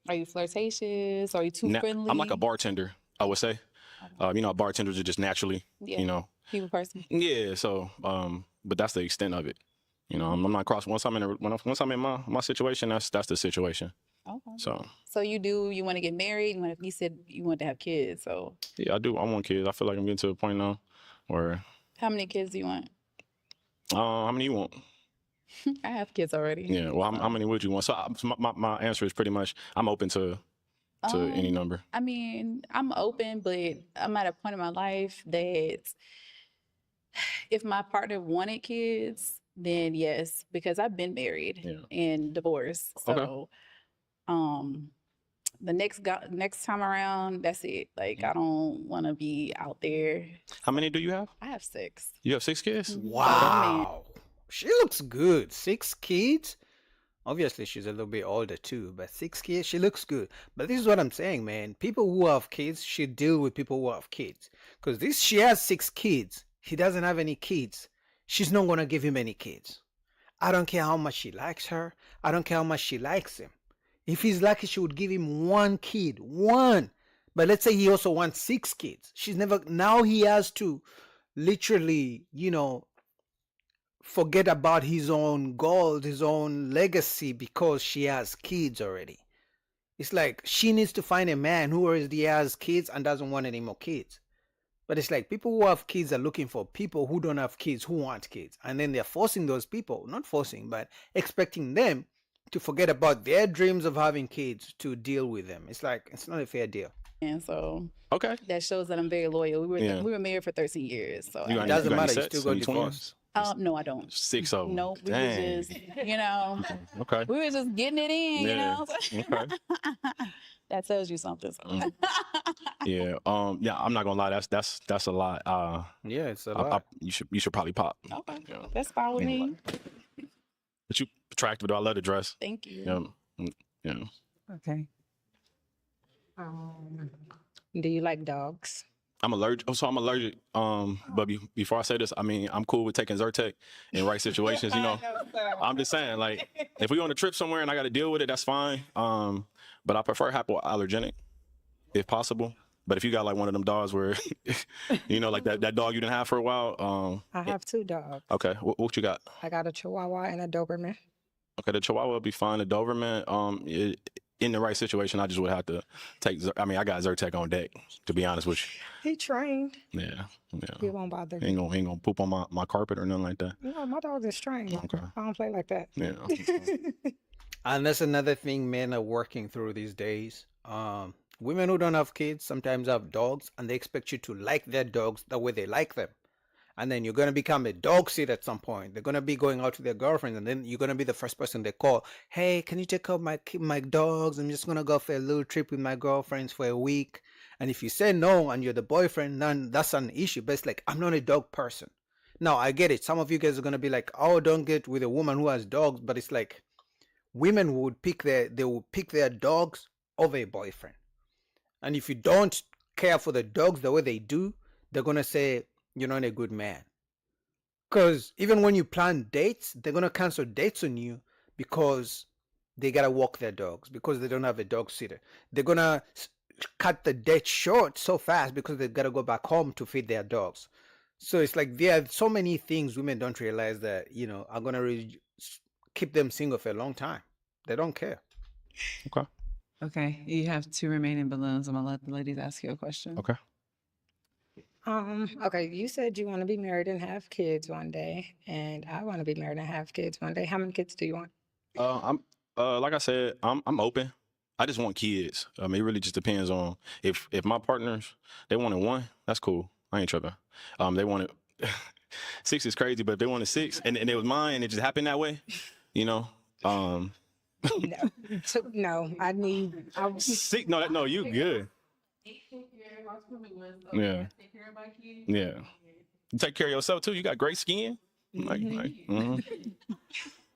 Are you flirtatious? Are you too friendly? I'm like a bartender, I would say. Bartenders are just naturally, people person. Yeah. So, but that's the extent of it. I'm not crossing. Once I'm in my situation, that's the situation. Okay. So you want to get married? You said you want to have kids. So yeah, I do. I want kids. I feel like I'm getting to a point now where. How many kids do you want? How many you want? I have kids already. Yeah. Well, how many would you want? So, my answer is pretty much I'm open to any number. I mean, I'm open, but I'm at a point in my life that if my partner wanted kids, then yes, because I've been married and divorced. So, the next time around, that's it. Like, I don't want to be out there. How many do you have? I have 6. You have 6 kids? Wow. She looks good. 6 kids? Obviously, she's a little bit older too, but 6 kids, she looks good. But this is what I'm saying, man. People who have kids should deal with people who have kids. Because she has 6 kids. He doesn't have any kids. She's not going to give him any kids. I don't care how much she likes her. I don't care how much she likes him. If he's lucky, she would give him 1 kid. 1. But let's say he also wants 6 kids. Now he has to literally, forget about his own goals, his own legacy, because she has kids already. It's like she needs to find a man who already has kids and doesn't want any more kids. But it's like people who have kids are looking for people who don't have kids, who want kids. And then they're forcing those people, not forcing, but expecting them to forget about their dreams of having kids to deal with them. It's like, it's not a fair deal. And so that shows that I'm very loyal. We were married for 13 years. So it doesn't matter. You still got divorced. No, I don't. 6 of them. No, we were just, Okay. we were just getting it in, Okay. That tells you something. So. Yeah. I'm not gonna lie. That's a lot. Yeah, it's a lot. You should probably pop. Okay. That's fine with me. But you attractive though. I love the dress. Thank you. Yeah. Okay. Do you like dogs? I'm allergic. I'm allergic. But before I say this, I mean, I'm cool with taking Zyrtec in right situations. I'm just saying, like, if we on a trip somewhere and I got to deal with it, that's fine. But I prefer hypoallergenic, if possible. But if you got like one of them dogs where, like that dog you didn't have for a while. I have 2 dogs. Okay, what you got? I got a Chihuahua and a Doberman. Okay, the Chihuahua will be fine. The Doberman, in the right situation, I just would have to take. I got Zyrtec on deck, to be honest with you. He trained. Yeah. He won't bother He me. ain't gonna poop on my carpet or nothing like that. No, my dog is trained. Okay. I don't play like that. Yeah. And that's another thing men are working through these days. Women who don't have kids sometimes have dogs, and they expect you to like their dogs the way they like them. And then you're going to become a dog sitter at some point. They're going to be going out with their girlfriends, and then you're going to be the first person they call. Hey, can you take out my dogs? I'm just going to go for a little trip with my girlfriends for a week. And if you say no and you're the boyfriend, then that's an issue. But it's like, I'm not a dog person. Now, I get it. Some of you guys are going to be like, oh, don't get with a woman who has dogs. But it's like, women would pick their dogs over a boyfriend. And if you don't care for the dogs the way they do, they're going to say, you're not a good man. Because even when you plan dates, they're going to cancel dates on you because they got to walk their dogs, because they don't have a dog sitter. They're going to cut the date short so fast because they got to go back home to feed their dogs. So it's like there are so many things women don't realize that, are going to keep them single for a long time. They don't care. Okay. Okay. You have 2 remaining balloons. I'm going to let the ladies ask you a question. Okay. Okay, you said you want to be married and have kids one day, and I want to be married and have kids one day. How many kids do you want? I'm like I said, I'm open. I just want kids. It really just depends on if my partners, they wanted 1, that's cool. I ain't tripping. They wanted 6 is crazy, but if they wanted 6 and it was mine and it just happened that way, No, I need. 6. No, you good. Yeah. Yeah. You take care of yourself too. You got great skin.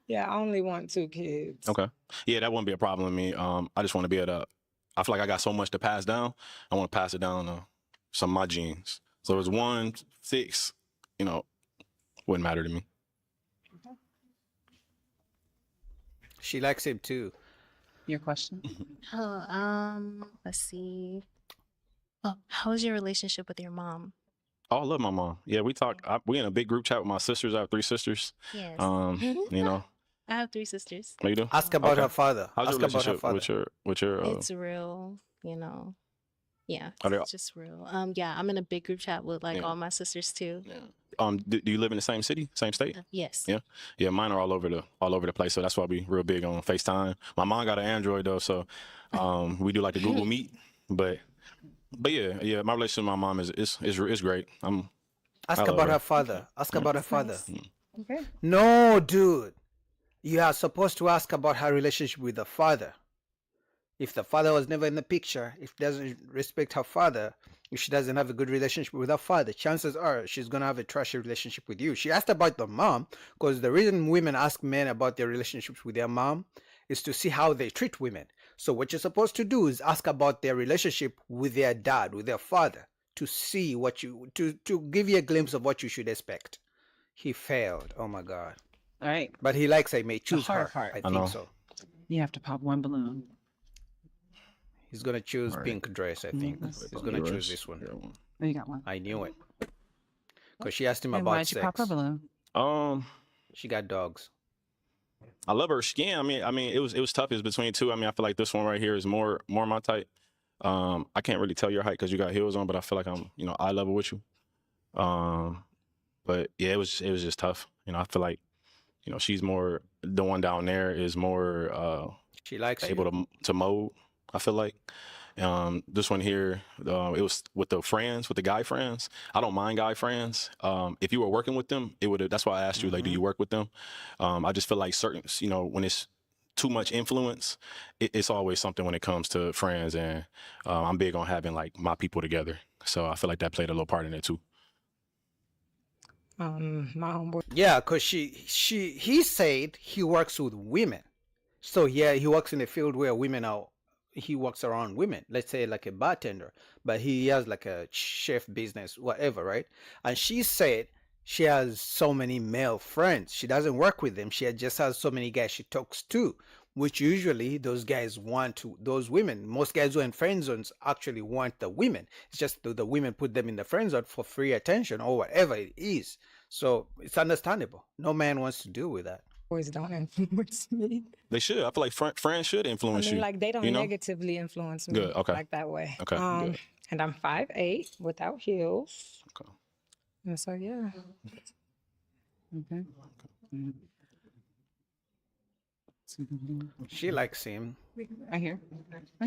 Yeah, I only want 2 kids. Okay. Yeah, that wouldn't be a problem with me. I just want to be able to. I feel like I got so much to pass down. I want to pass it down to some of my genes. So it was 1, 6. Wouldn't matter to me. She likes him too. Your question? Let's see. Oh, how was your relationship with your mom? Oh, I love my mom. Yeah, we talk. We in a big group chat with my sisters. I have 3 sisters. Yes. I have 3 sisters. Oh, you do? Ask about her father. How's Ask your about her relationship father. with your It's real, Yeah, Are they? it's just real. Yeah, I'm in a big group chat with like Yeah. all my sisters too. Do you live in the same city, same state? Yes. Yeah. Mine are all over the place, so that's why we real big on FaceTime. My mom got an Android though, so we do like the Google Meet. But yeah. My relationship with my mom is great. Ask I love about her. her father. Ask about her father. Okay. No, dude. You are supposed to ask about her relationship with the father. If the father was never in the picture, if doesn't respect her father, if she doesn't have a good relationship with her father, chances are she's gonna have a trashy relationship with you. She asked about the mom because the reason women ask men about their relationships with their mom is to see how they treat women. So what you're supposed to do is ask about their relationship with their dad, with their father, to see what you to give you a glimpse of what you should expect. He failed. Oh my God. All right. But he likes I may The choose hard her. part. I I think know. so. You have to pop one balloon. He's gonna choose Right. pink dress, I think. He's gonna choose this one. Oh, you got one. I knew it. Because she asked him And about why'd you pop her sex. balloon? She got dogs. I love her skin. I mean, it was tough. It's between two. I mean, I feel like this one right here is more my type. I can't really tell your height because you got heels on, but I feel like I'm, eye level with you. But yeah, it was just tough. I feel like, she's more, the one down there is more She likes able you. to mold, I feel like. This one here, it was with the guy friends. I don't mind guy friends. If you were working with them, that's why I asked you, like, do you work with them? I just feel like certain, when it's too much influence, it's always something when it comes to friends, and I'm big on having like my people together. So I feel like that played a little part in it too. My homeboy. Yeah, because he said he works with women. So yeah, he works in a field where women are, he works around women, let's say like a bartender, but he has like a chef business, whatever, right? And she said she has so many male friends. She doesn't work with them. She just has so many guys she talks to, which usually those guys want to, those women, most guys who are in friend zones actually want the women. It's just the women put them in the friend zone for free attention or whatever it is. So it's understandable. No man wants to deal with that. Boys don't influence me. They should. I feel like friends should influence you. Like they don't negatively influence me. Good. Okay. Like that way. Okay. Good. And I'm 5'8" without heels. Okay. And so yeah. Okay. She likes him. Right here,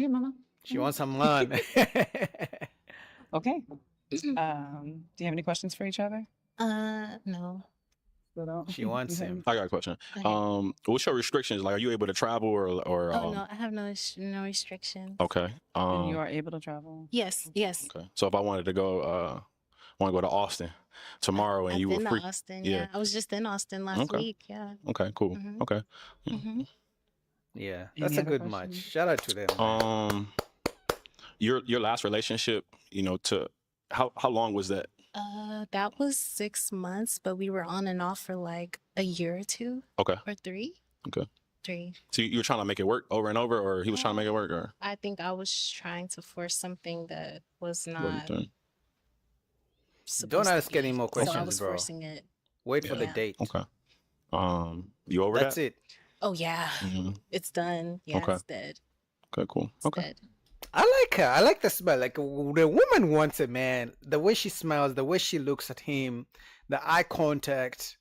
Mama. She wants some lawn. Okay. Do you have any questions for each other? No. She wants him. I got a question. Okay. What's your restrictions? Like, are you able to travel or? Oh no, I have no restrictions. Okay. And you are able to travel? Yes. Okay. So if I wanted to go, to Austin tomorrow, and I've you were been free. to Austin. Yeah. I was just in Austin last week. Yeah. Okay. Cool. Okay. Yeah, Any that's a other good questions? match. Shout out to them. Your last relationship, to how long was that? That was 6 months, but we were on and off for like a year or two. Okay. Or 3. Okay. 3. So you were trying to make it work over and over, or he was trying to make it work, or? I think I was trying to force something that was What do you not. think? Don't ask any more So I questions, was bro. forcing it. Wait for the Yeah. date. Okay. You over That's that? it. Oh yeah, Mhm. it's done. Yeah, Okay. it's dead. Okay. Cool. It's Okay. dead. I like her. I like the smell. Like the woman wants a man. The way she smells, the way she looks at him, the eye contact.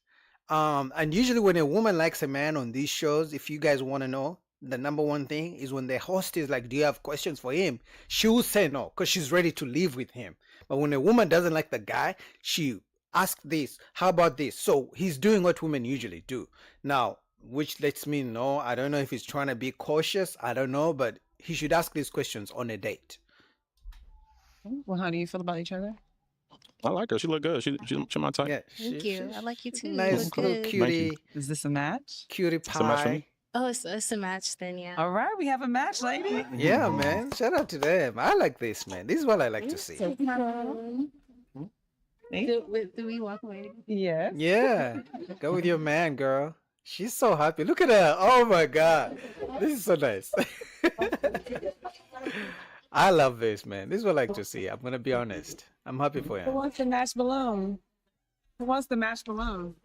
And usually when a woman likes a man on these shows, if you guys want to know, the number one thing is when the host is like, "Do you have questions for him?" She will say no because she's ready to live with him. But when a woman doesn't like the guy, she asks this, "How about this?" So he's doing what women usually do. Now, which lets me know, I don't know if he's trying to be cautious. I don't know, but he should ask these questions on a date. Well, how do you feel about each other? I like her. She look good. She my type. Yeah, Thank you. I like you she's too. a You nice look little good. cutie, Is this a match? cutie It's a match for pie. me. Oh, it's a match then. Yeah. All right, we have a match, lady. Yeah, man. Shout out to them. I like this, man. This is what I like to see. Do we walk away? Yes. Yeah. Go with your man, girl. She's so happy. Look at her. Oh my God. This is so nice. I love this, man. This is what I like to see. I'm going to be honest. I'm happy for Who you. wants the match balloon? Who wants the match balloon?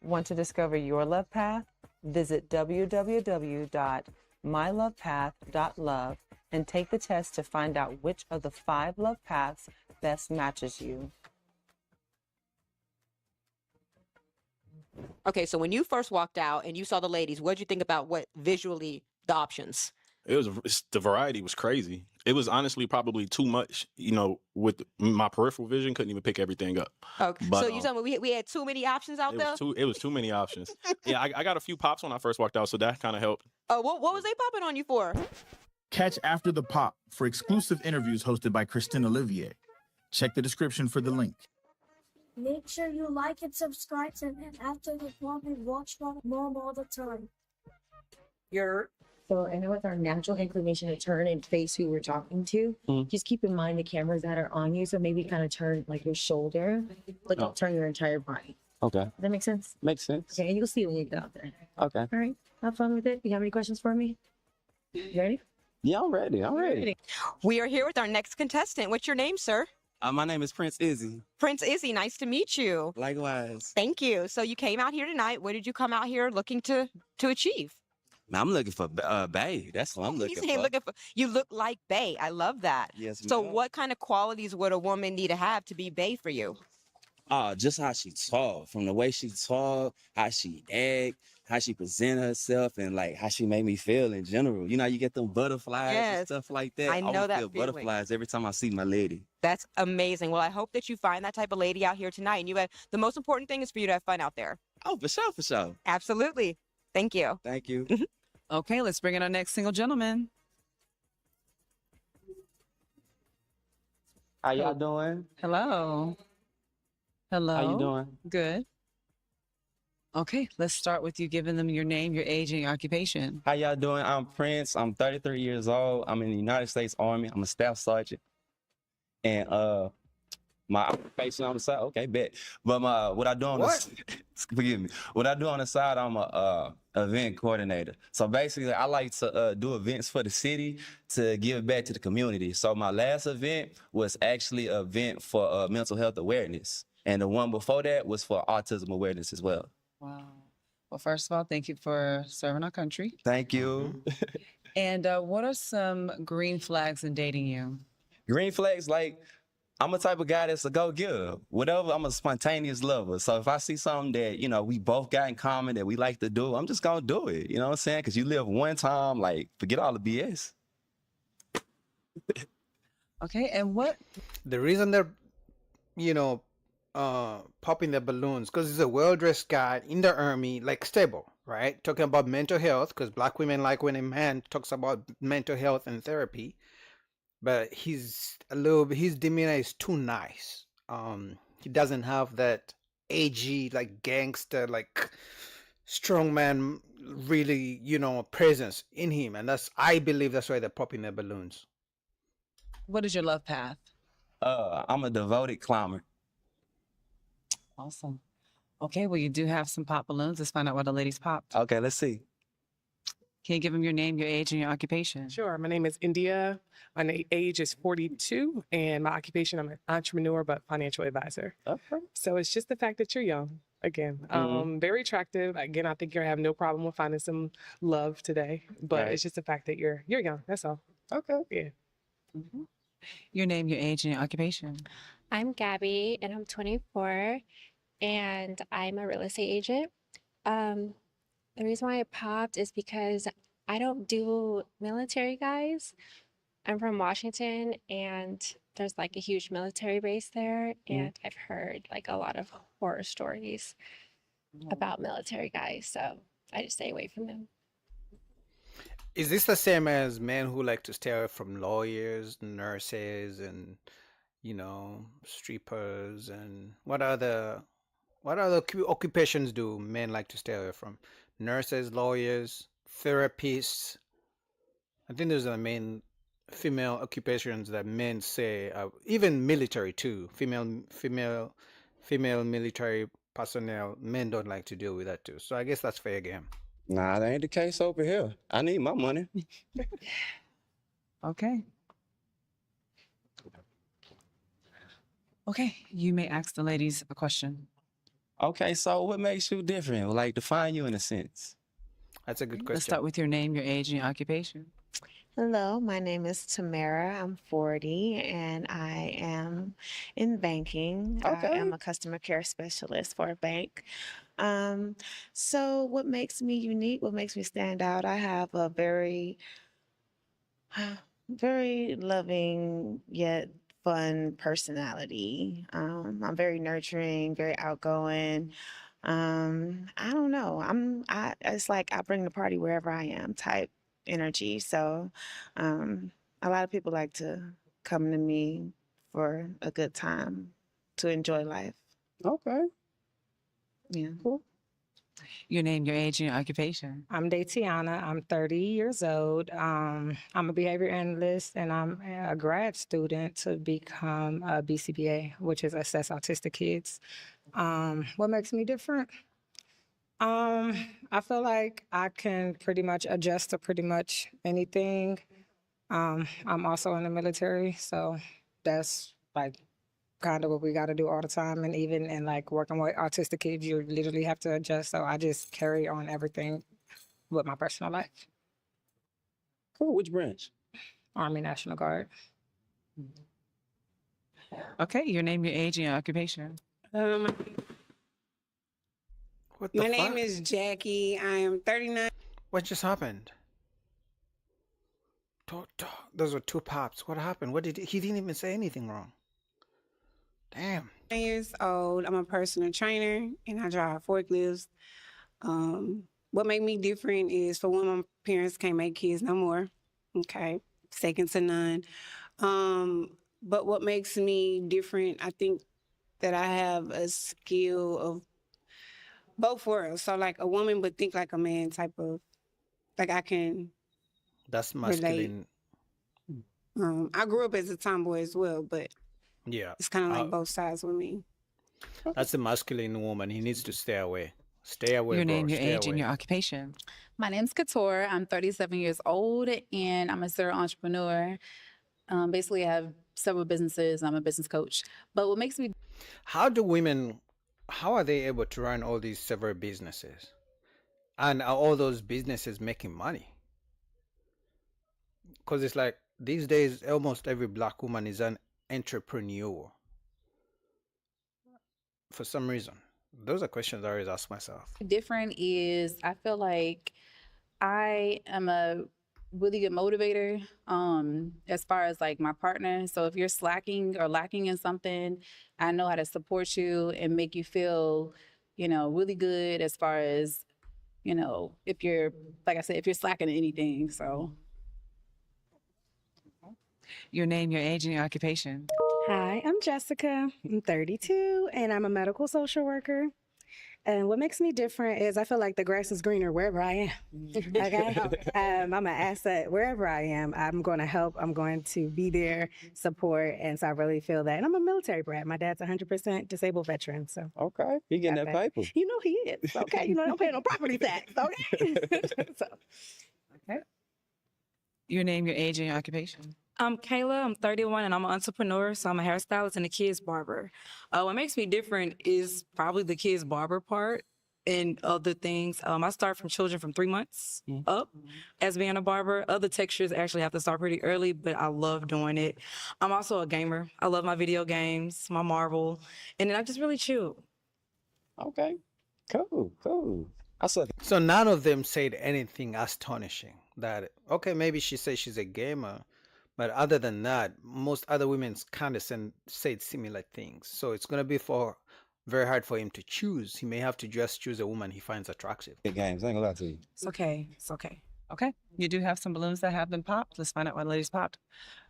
Want to discover your love path? Visit www.mylovepath.love and take the test to find out which of the 5 love paths best matches you. Okay, so when you first walked out and you saw the ladies, what did you think about what visually the options? The variety was crazy. It was honestly probably too much, with my peripheral vision, couldn't even pick everything up. Okay, But, so you telling me we had too many options out there? it was too many options. Yeah, I got a few pops when I first walked out, so that kind of helped. What was they popping on you for? Catch After the Pop for exclusive interviews hosted by Christine Olivier. Check the description for the link. Make sure you like and subscribe to After the Pop and watch Mom all the time. So I know it's our natural inclination to turn and face who we're talking to. Just keep in mind the cameras that are on you. So maybe kind of turn like your shoulder, like don't turn your entire body. Okay. Does that make sense? Makes sense. Okay, and you'll see when you get out there. Okay. All right. Have fun with it. You have any questions for me? You ready? Yeah, I'm ready. I'm ready. We are here with our next contestant. What's your name, sir? My name is Prince Izzy. Prince Izzy, nice to meet you. Likewise. Thank you. So you came out here tonight. What did you come out here looking to achieve? Man, I'm looking for Bay. That's what I'm looking for. You look like Bay. I love that. Yes, So ma'am. what kind of qualities would a woman need to have to be Bay for you? Just how she talk, from the way she talk, how she act, how she present herself, and like how she made me feel in general. You know, you get them butterflies and stuff like that. I know always that feel feeling. butterflies every time I see my lady. That's amazing. Well, I hope that you find that type of lady out here tonight. And the most important thing is for you to have fun out there. Oh, for sure, for sure. Absolutely. Thank you. Thank you. Okay, let's bring in our next single gentleman. How y'all doing? Hello. Hello. How you doing? Good. Okay, let's start with you giving them your name, your age, and your occupation. How y'all doing? I'm Prince. I'm 33 years old. I'm in the United States Army. I'm a staff sergeant. And my occupation on the side, okay, bet. But what I do on the forgive me. What I do on the side, I'm a event coordinator. So basically, I like to do events for the city to give back to the community. So my last event was actually an event for mental health awareness, and the one before that was for autism awareness as well. Wow. Well, first of all, thank you for serving our country. Thank you. And what are some green flags in dating you? Green flags, like, I'm a type of guy that's a go-getter. Whatever, I'm a spontaneous lover. So if I see something that, we both got in common that we like to do, I'm just going to do it. You know what I'm saying? Because you live one time, like, forget all the BS. Okay, and what? The reason they're, popping the balloons, because he's a well-dressed guy in the army, like stable, right? Talking about mental health, because black women like when a man talks about mental health and therapy. But his demeanor is too nice. He doesn't have that edgy, like gangster, like strongman, really, presence in him. And I believe that's why they're popping their balloons. What is your love path? I'm a devoted climber. Awesome. Okay, well, you do have some pop balloons. Let's find out what the ladies popped. Okay, let's see. Can you give them your name, your age, and your occupation? Sure. My name is India. My age is 42, and my occupation, I'm an entrepreneur, but financial advisor. Okay. So it's just the fact that you're young. Again, very attractive. Again, I think you have no problem with finding some love today, but it's just the fact that you're young. That's all. Okay. Yeah. Your name, your age, and your occupation. I'm Gabby, and I'm 24, and I'm a real estate agent. The reason why I popped is because I don't do military guys. I'm from Washington, and there's like a huge military base there, and I've heard like a lot of horror stories about military guys, so I just stay away from them. Is this the same as men who like to stay away from lawyers, nurses, and strippers, and what other occupations do men like to stay away from? Nurses, lawyers, therapists. I think those are the main female occupations that men say. Even military too. Female military personnel. Men don't like to deal with that too. So I guess that's fair game. Nah, that ain't the case over here. I need my money. Okay. Okay, you may ask the ladies a question. Okay, so what makes you different? Like, define you in a sense. That's a good Let's question. start with your name, your age, and your occupation. Hello, my name is Tamara. I'm 40 and I am in banking. I am a customer care specialist for a bank. So what makes me unique, what makes me stand out, I have a very loving yet fun personality. I'm very nurturing, very outgoing. I don't know. It's like I bring the party wherever I am type energy. So, a lot of people like to come to me for a good time to enjoy life. Okay. Yeah. Cool. Your name, your age, and your occupation. I'm Datiana. I'm 30 years old. I'm a behavior analyst and I'm a grad student to become a BCBA, which is Assess Autistic Kids. What makes me different? I feel like I can pretty much adjust to pretty much anything. I'm also in the military, so that's like kind of what we got to do all the time. And even in like working with autistic kids, you literally have to adjust. So I just carry on everything with my personal life. Cool. Which branch? Army National Guard. Okay. Your name, your age, and your occupation. What the My fuck? name is Jackie. I am 39. What just happened? Those were two pops. What happened? He didn't even say anything wrong. Damn. Years old. I'm a personal trainer and I drive forklifts. What made me different is for one, my parents can't make kids no more. Okay. Second to none. But what makes me different, I think that I have a skill of both worlds. So like a woman would think like a man type of, like I can That's relate. masculine. I grew up as a tomboy as well, but Yeah. it's kind of like both sides with me. That's the masculine woman. He needs to stay away. Stay away, Your bro. name, your Stay age, away. and your occupation. My name's Couture. I'm 37 years old and I'm a serial entrepreneur. Basically, I have several businesses. I'm a business coach. But what makes me... How are they able to run all these several businesses? And are all those businesses making money? Because it's like these days, almost every black woman is an entrepreneur. For some reason. Those are questions I always ask myself. different is I feel like I am a really good motivator as far as like my partner. So if you're slacking or lacking in something, I know how to support you and make you feel, really good as far as, if you're, like I said, if you're slacking in anything. So Your name, your age, and your occupation. Hi, I'm Jessica. I'm 32 and I'm a medical social worker. And what makes me different is I feel like the grass is greener wherever I am. Okay. I'm an asset wherever I am. I'm going to help. I'm going to be there, support. And so I really feel that. And I'm a military brat. My dad's 100% disabled veteran. So Okay. He getting that paper. You know he is. Okay. You know, I don't pay no property tax. Okay. So, okay. Your name, your age, and your occupation. I'm Kayla. I'm 31 and I'm an entrepreneur. So I'm a hairstylist and a kids barber. What makes me different is probably the kids barber part and other things. I start from children from 3 months up as being a barber. Other textures actually have to start pretty early, but I love doing it. I'm also a gamer. I love my video games, my Marvel, and then I just really chill. Okay. Cool. So none of them said anything astonishing. That okay, maybe she says she's a gamer, but other than that, most other women kind of said similar things. So it's gonna be very hard for him to choose. He may have to just choose a woman he finds attractive. Good games. I ain't gonna lie to you. It's okay. It's okay. Okay. You do have some balloons that have been popped. Let's find out what ladies popped.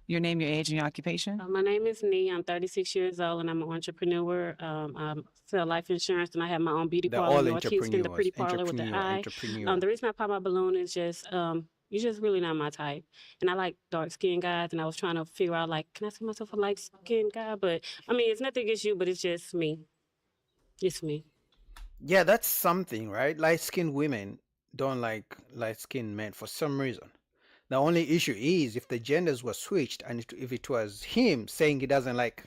Your name, your age, and your occupation. My name is Nee. I'm 36 years old and I'm an entrepreneur. I sell life insurance and I have my own beauty parlor in North Houston, the Pretty Parlor with the eye. The reason I pop my balloon is just you're just really not my type. And I like dark skinned guys and I was trying to figure out like, can I see myself a light skinned guy? But I mean, it's nothing against you, but it's just me. It's me. Yeah, that's something, right? Light-skinned women don't like light-skinned men for some reason. The only issue is if the genders were switched and if it was him saying he doesn't like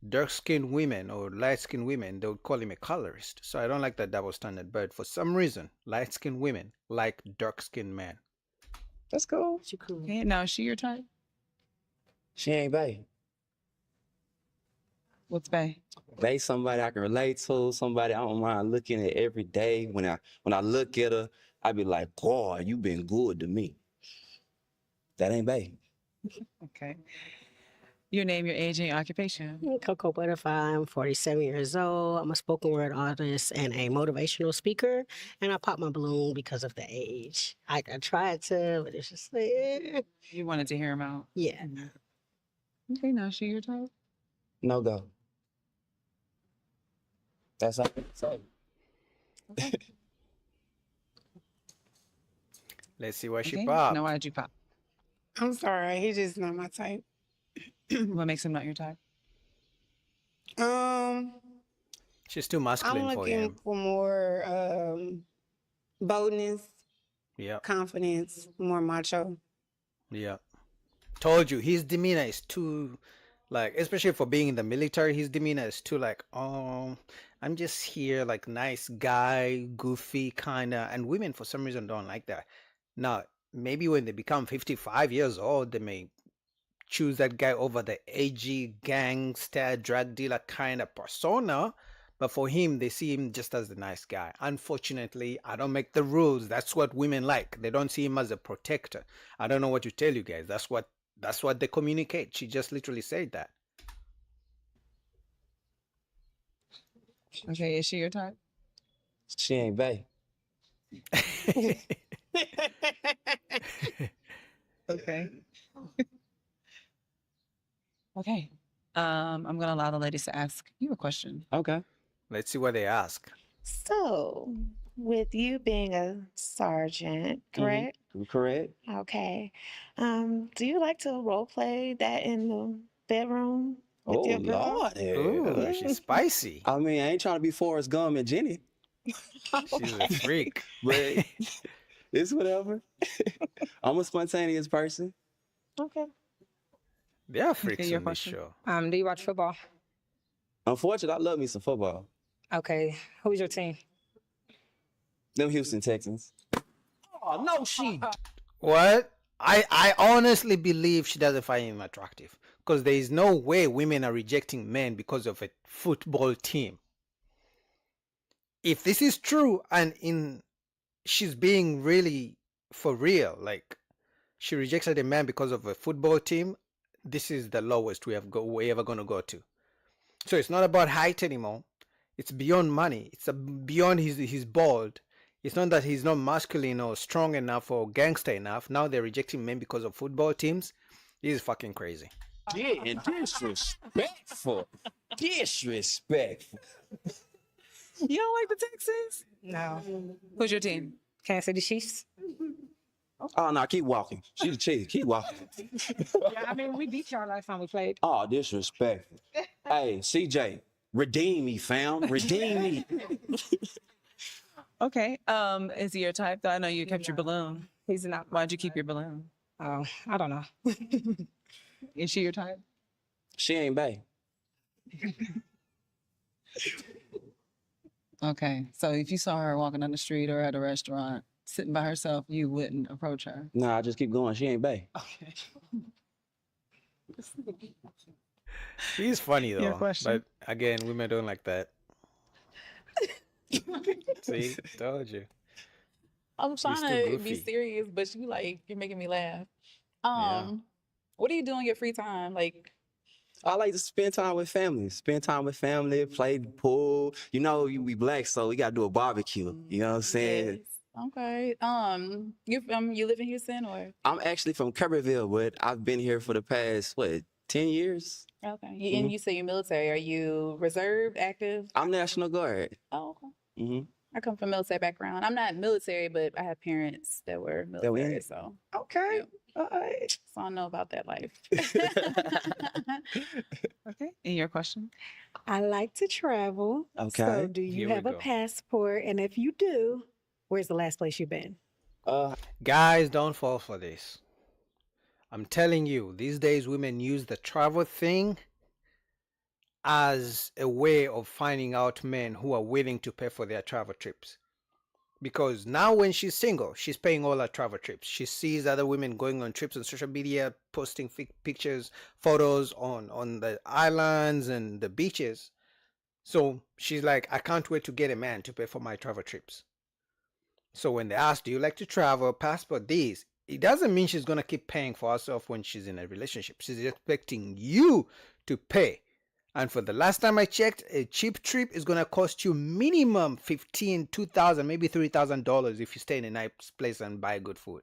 dark-skinned women or light-skinned women, they would call him a colorist. So I don't like that double standard. But for some reason, light-skinned women like dark-skinned men. That's cool. She cool. Okay, now is she your type? She ain't bae. What's bae? Bae, somebody I can relate to, somebody I don't mind looking at every day. When I look at her, I be like, boy, you been good to me. That ain't bae. Okay. Your name, your age, and your occupation. Coco Butterfly. I'm 47 years old. I'm a spoken word artist and a motivational speaker. And I popped my balloon because of the age. I tried to, but it's just You wanted to hear him out. Yeah. Okay, now she your type? No go. That's all I say. Let's see what she Okay, popped. now why did you pop? I'm sorry, he's just not my type. What makes him not your type? She's too masculine I'm for looking him. for more boldness, Yeah. confidence, more macho. Yeah. Told you, his demeanor is too, like, especially for being in the military, his demeanor is too like, oh, I'm just here, like, nice guy, goofy kind of, and women for some reason don't like that. Now, maybe when they become 55 years old, they may choose that guy over the edgy gangster drug dealer kind of persona, but for him, they see him just as the nice guy. Unfortunately, I don't make the rules. That's what women like. They don't see him as a protector. I don't know what to tell you guys. That's what they communicate. She just literally said that. Okay, is she your type? She ain't bae. Okay. Okay. I'm gonna allow the ladies to ask you a question. Okay. Let's see what they ask. So, with you being a sergeant, correct? Correct. Okay. Do you like to role play that in the bedroom with Oh your girl? Lord. Ooh, she's spicy. I mean, I ain't trying to be Forrest Gump and Jenny. She's a freak. But it's whatever. I'm a spontaneous person. Okay. There are freaks your on this question. show. Do you watch football? Unfortunately, I love me some football. Okay. Who's your team? Them Houston Texans. Oh, no, What? I honestly believe she doesn't find him attractive. Because there is no way women are rejecting men because of a football team. If this is true and she's being really for real, like she rejected a man because of a football team, this is the lowest we're ever gonna go to. So it's not about height anymore. It's beyond money. It's beyond he's bald. It's not that he's not masculine or strong enough or gangster enough. Now they're rejecting men because of football teams. This is fucking crazy. Yeah, and disrespectful. Disrespectful. You don't like the Texans? No. Who's your team? Kansas City Chiefs. Oh no, keep walking. She's a cheese. Keep walking. Yeah, I mean, we beat y'all last time we played. Oh, disrespectful. Hey, CJ, redeem me, fam. Redeem me. Okay. Is he your type? Though I know you kept your balloon. He's not. Why'd you keep your balloon? Oh, I don't know. Is she your type? She ain't bae. Okay. So if you saw her walking down the street or at a restaurant, sitting by herself, you wouldn't approach her. Nah, I just keep going. She ain't bae. Okay. She's funny Your though. question? But again, women don't like that. See, told you. I'm She's too trying to be goofy. serious, but you're making me laugh. Yeah. What do you do in your free time? Like, I like to spend time with family. Spend time with family, play the pool. You know, we black, so we gotta do a barbecue. You know what I'm saying? yes. Okay. You live in Houston or? I'm actually from Kerberville, but I've been here for the past 10 years? Okay. And you say you're military. Are you reserve, active? I'm National Guard. Oh, okay. Mm-hmm. I come from military background. I'm not military, but I have parents that were That we military, in. so Okay. All right. so I know about that life. Okay. And your question? I like to travel. Okay. So do you Here we have a go. passport? And if you do, where's the last place you've been? Guys, don't fall for this. I'm telling you, these days women use the travel thing as a way of finding out men who are willing to pay for their travel trips. Because now when she's single, she's paying all her travel trips. She sees other women going on trips on social media, posting pictures, photos on the islands and the beaches. So she's like, I can't wait to get a man to pay for my travel trips. So when they ask, do you like to travel, passport, these, it doesn't mean she's going to keep paying for herself when she's in a relationship. She's expecting you to pay. And for the last time I checked, a cheap trip is going to cost you minimum $15,000, $2,000, maybe $3,000 if you stay in a nice place and buy good food.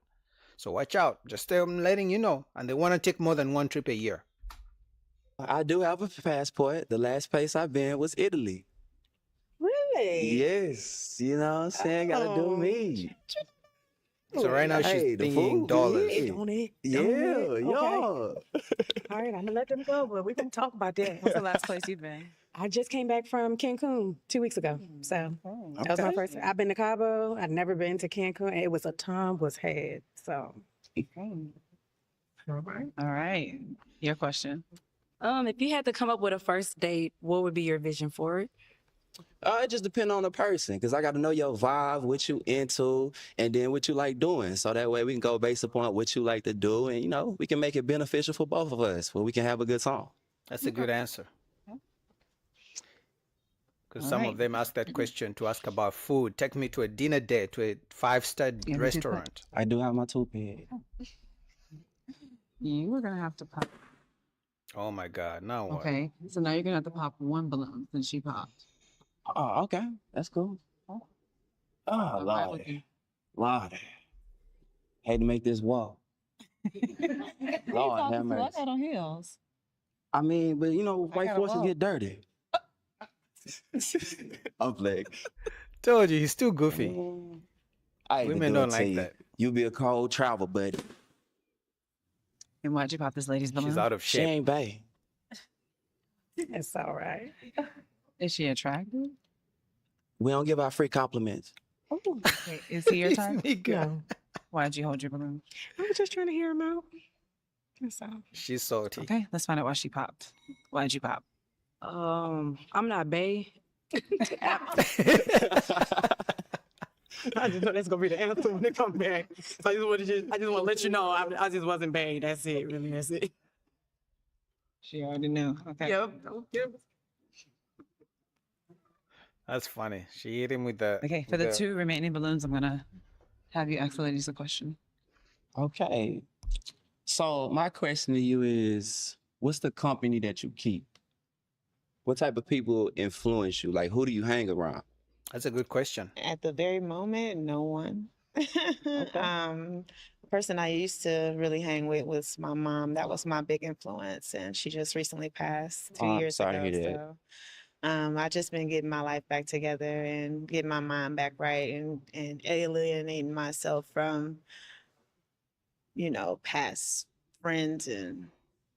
So watch out. Just letting you know. And they want to take more than one trip a year. I do have a passport. The last place I've been was Italy. Really? Yes. You know what I'm saying? Gotta do me. So right now she's thinking dollars. Don't it? Yeah, Okay. yeah. All right, I'm gonna let them go, but we're gonna talk about that. What's the last place you've been? I just came back from Cancun 2 weeks ago. So that was my Okay. first. I've been to Cabo. I've never been to Cancun. It was a time was had. So All right. Your question. If you had to come up with a first date, what would be your vision for it? It just depends on the person, because I got to know your vibe, what you into, and then what you like doing. So that way we can go based upon what you like to do, and, you know, we can make it beneficial for both of us, where we can have a good time. That's a good answer. Because All some right. of them ask that question to ask about food. Take me to a dinner date, to a 5-star restaurant. I do have my toothpick. You were gonna have to pop. Oh my God, now what? Okay, so now you're gonna have to pop one balloon since she popped. Oh, okay. That's cool. Oh, Lordy. Lordy. Hate to make this walk. Lord have I mercy. got on heels. I mean, but you know, white gotta forces walk. get dirty. I'm playing. Told you, he's too goofy. I hate to Women do it don't to like you. that. You be a cold travel buddy. And why'd you pop this lady's balloon? She's out of She shape. ain't bad. it's all right. Is she attractive? We don't give out free compliments. Okay, is he your type? No, Why'd you hold your balloon? I was just trying to hear him out. That's all. She's salty. Okay, let's find out why she popped. Why'd you pop? I'm not bae. I just know that's gonna be the answer when they come back. So I just want to let you know I just wasn't bad. That's it, really. That's it. She already knew. Okay. Yep. That's funny. She hit him with the. Okay, for with the 2 remaining balloons, I'm gonna have you ask the ladies a question. Okay. So my question to you is, what's the company that you keep? What type of people influence you? Like, who do you hang around? That's a good question. At the very moment, no one. The person I used to really hang with was my mom. That was my big influence, and she just recently passed 2 I'm years sorry to ago. hear that. So I just been getting my life back together and getting my mind back right, and alienating myself from, you know, past friends and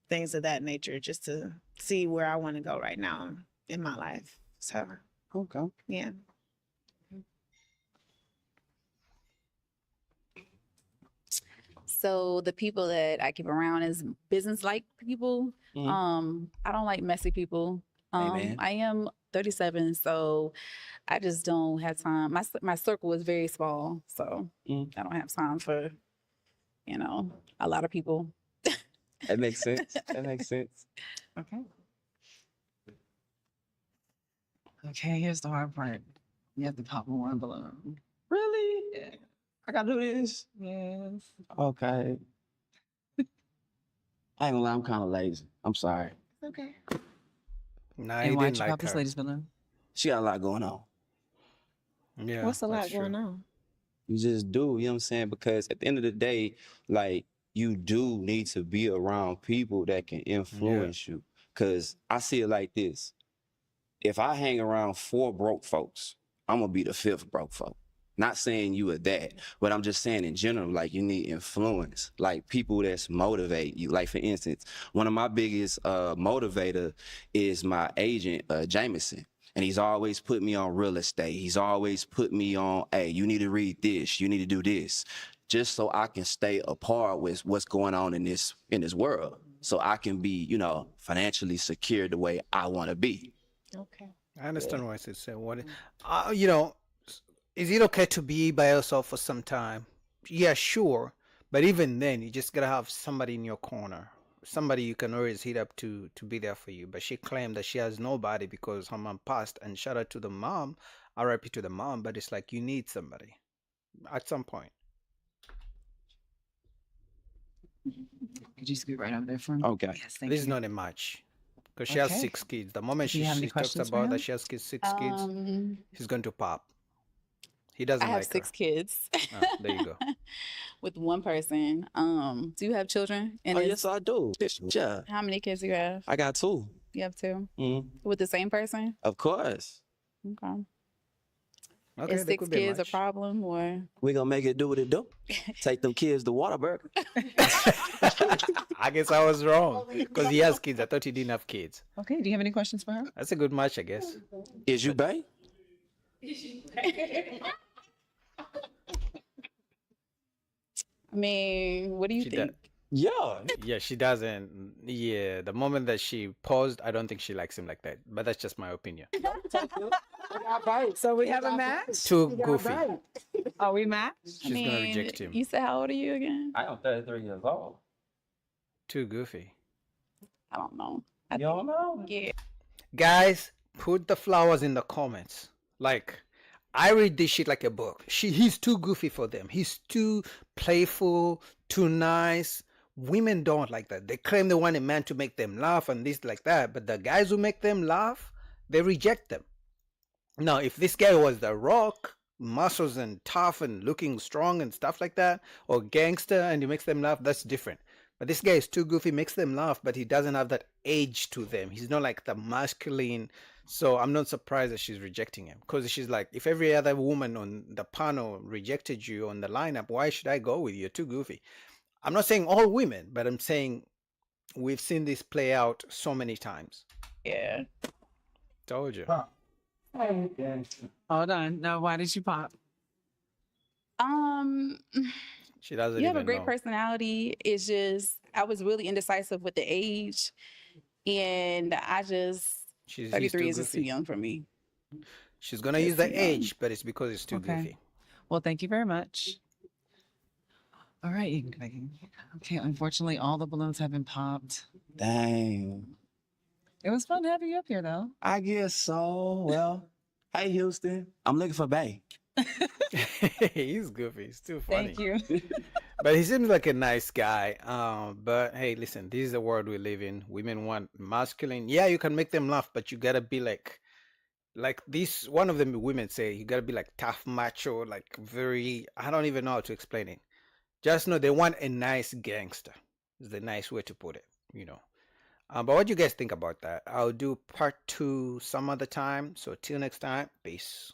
things of that nature, just to see where I want to go right now in my life. So Okay. yeah. So the people that I keep around is business-like people. I don't like messy people. Amen. I am 37, so I just don't have time. My circle is very small, so I don't have time for, you know, a lot of people. That makes sense. That makes sense. Okay. Okay, here's the hard part. You have to pop one balloon. Really? Yeah. I gotta do this? Yes. Okay. I ain't gonna lie, I'm kind of lazy. I'm sorry. Okay. Nah, And he why'd didn't you like pop this her. lady's balloon? She got a lot going on. Yeah, What's a lot that's true. going on? You just do, you know what I'm saying? Because at the end of the day, like, you do need to be around people that can influence you. Because I see it like this. If I hang around 4 broke folks, I'm going to be the 5th broke folk. Not saying you are that, but I'm just saying in general, like, you need influence, like people that's motivate you. Like, for instance, one of my biggest motivator is my agent, Jameson. And he's always put me on real estate. He's always put me on, hey, you need to read this, you need to do this, just so I can stay apart with what's going on in this world. so I can be, you know, financially secure the way I want to be. Okay. I understand why I said what. You know, is it okay to be by yourself for some time? Yeah, sure. But even then, you just gotta have somebody in your corner, somebody you can always hit up to be there for you. But she claimed that she has nobody because her mom passed. And shout out to the mom, RIP to the mom. But it's like you need somebody at some point. Could you scoot right over there for me? Okay. Yes, thank This is you. not a match because she has Okay. 6 kids. The moment Do you have any she talks questions for about him? that she has 6 kids, he's going to pop. He I doesn't have like her. 6 kids There you go. with one person. Do you have children? And Oh, yes, I do. Yeah. how many kids do you have? I got 2. You have 2 Mm-hmm. with the same person? Of course. Okay. Okay, Is there 6 could be a kids a match. problem or? We gonna make it do what it do. Take them kids to Whataburger. I guess I was wrong because he has kids. I thought he didn't have kids. Okay, do you have any questions for her? That's a good match, I guess. Is you bae? I mean, what do you She think? Yeah. Yeah, she doesn't. Yeah, the moment that she paused, I don't think she likes him like that. But that's just my opinion. So we have a match? Too goofy. Are we matched? She's gonna reject him. You said how old are you again? I am 33 years old. Too goofy. I don't know. You don't know? Yeah. Guys, put the flowers in the comments. Like, I read this shit like a book. He's too goofy for them. He's too playful, too nice. Women don't like that. They claim they want a man to make them laugh and this like that, but the guys who make them laugh, they reject them. Now, if this guy was The Rock, muscles and tough and looking strong and stuff like that, or gangster and he makes them laugh, that's different. But this guy is too goofy, makes them laugh, but he doesn't have that age to them. He's not like the masculine. So I'm not surprised that she's rejecting him. Because she's like, if every other woman on the panel rejected you on the lineup, why should I go with you? You're too goofy. I'm not saying all women, but I'm saying we've seen this play out so many times. Yeah. Told you. Hold on. No, why did you pop? She doesn't You have a even great know. personality. It's just I was really indecisive with the age, and He's 33 too is just too goofy. young for me. She's gonna It's use the too young. age, but it's because it's too Okay. goofy. Well, thank you very much. All right, you can. Okay, unfortunately, all the balloons have been popped. Dang. It was fun having you up here, though. I guess so. Well, hey, Houston. I'm looking for bae. He's goofy. He's too funny. Thank you. But he seems like a nice guy. But hey, listen, this is the world we live in. Women want masculine. Yeah, you can make them laugh, but you gotta be like this. One of the women say you gotta be like tough, macho, like very. I don't even know how to explain it. Just know they want a nice gangster. Is the nice way to put it. You know. But what do you guys think about that? I'll do part 2 some other time. So till next time, peace.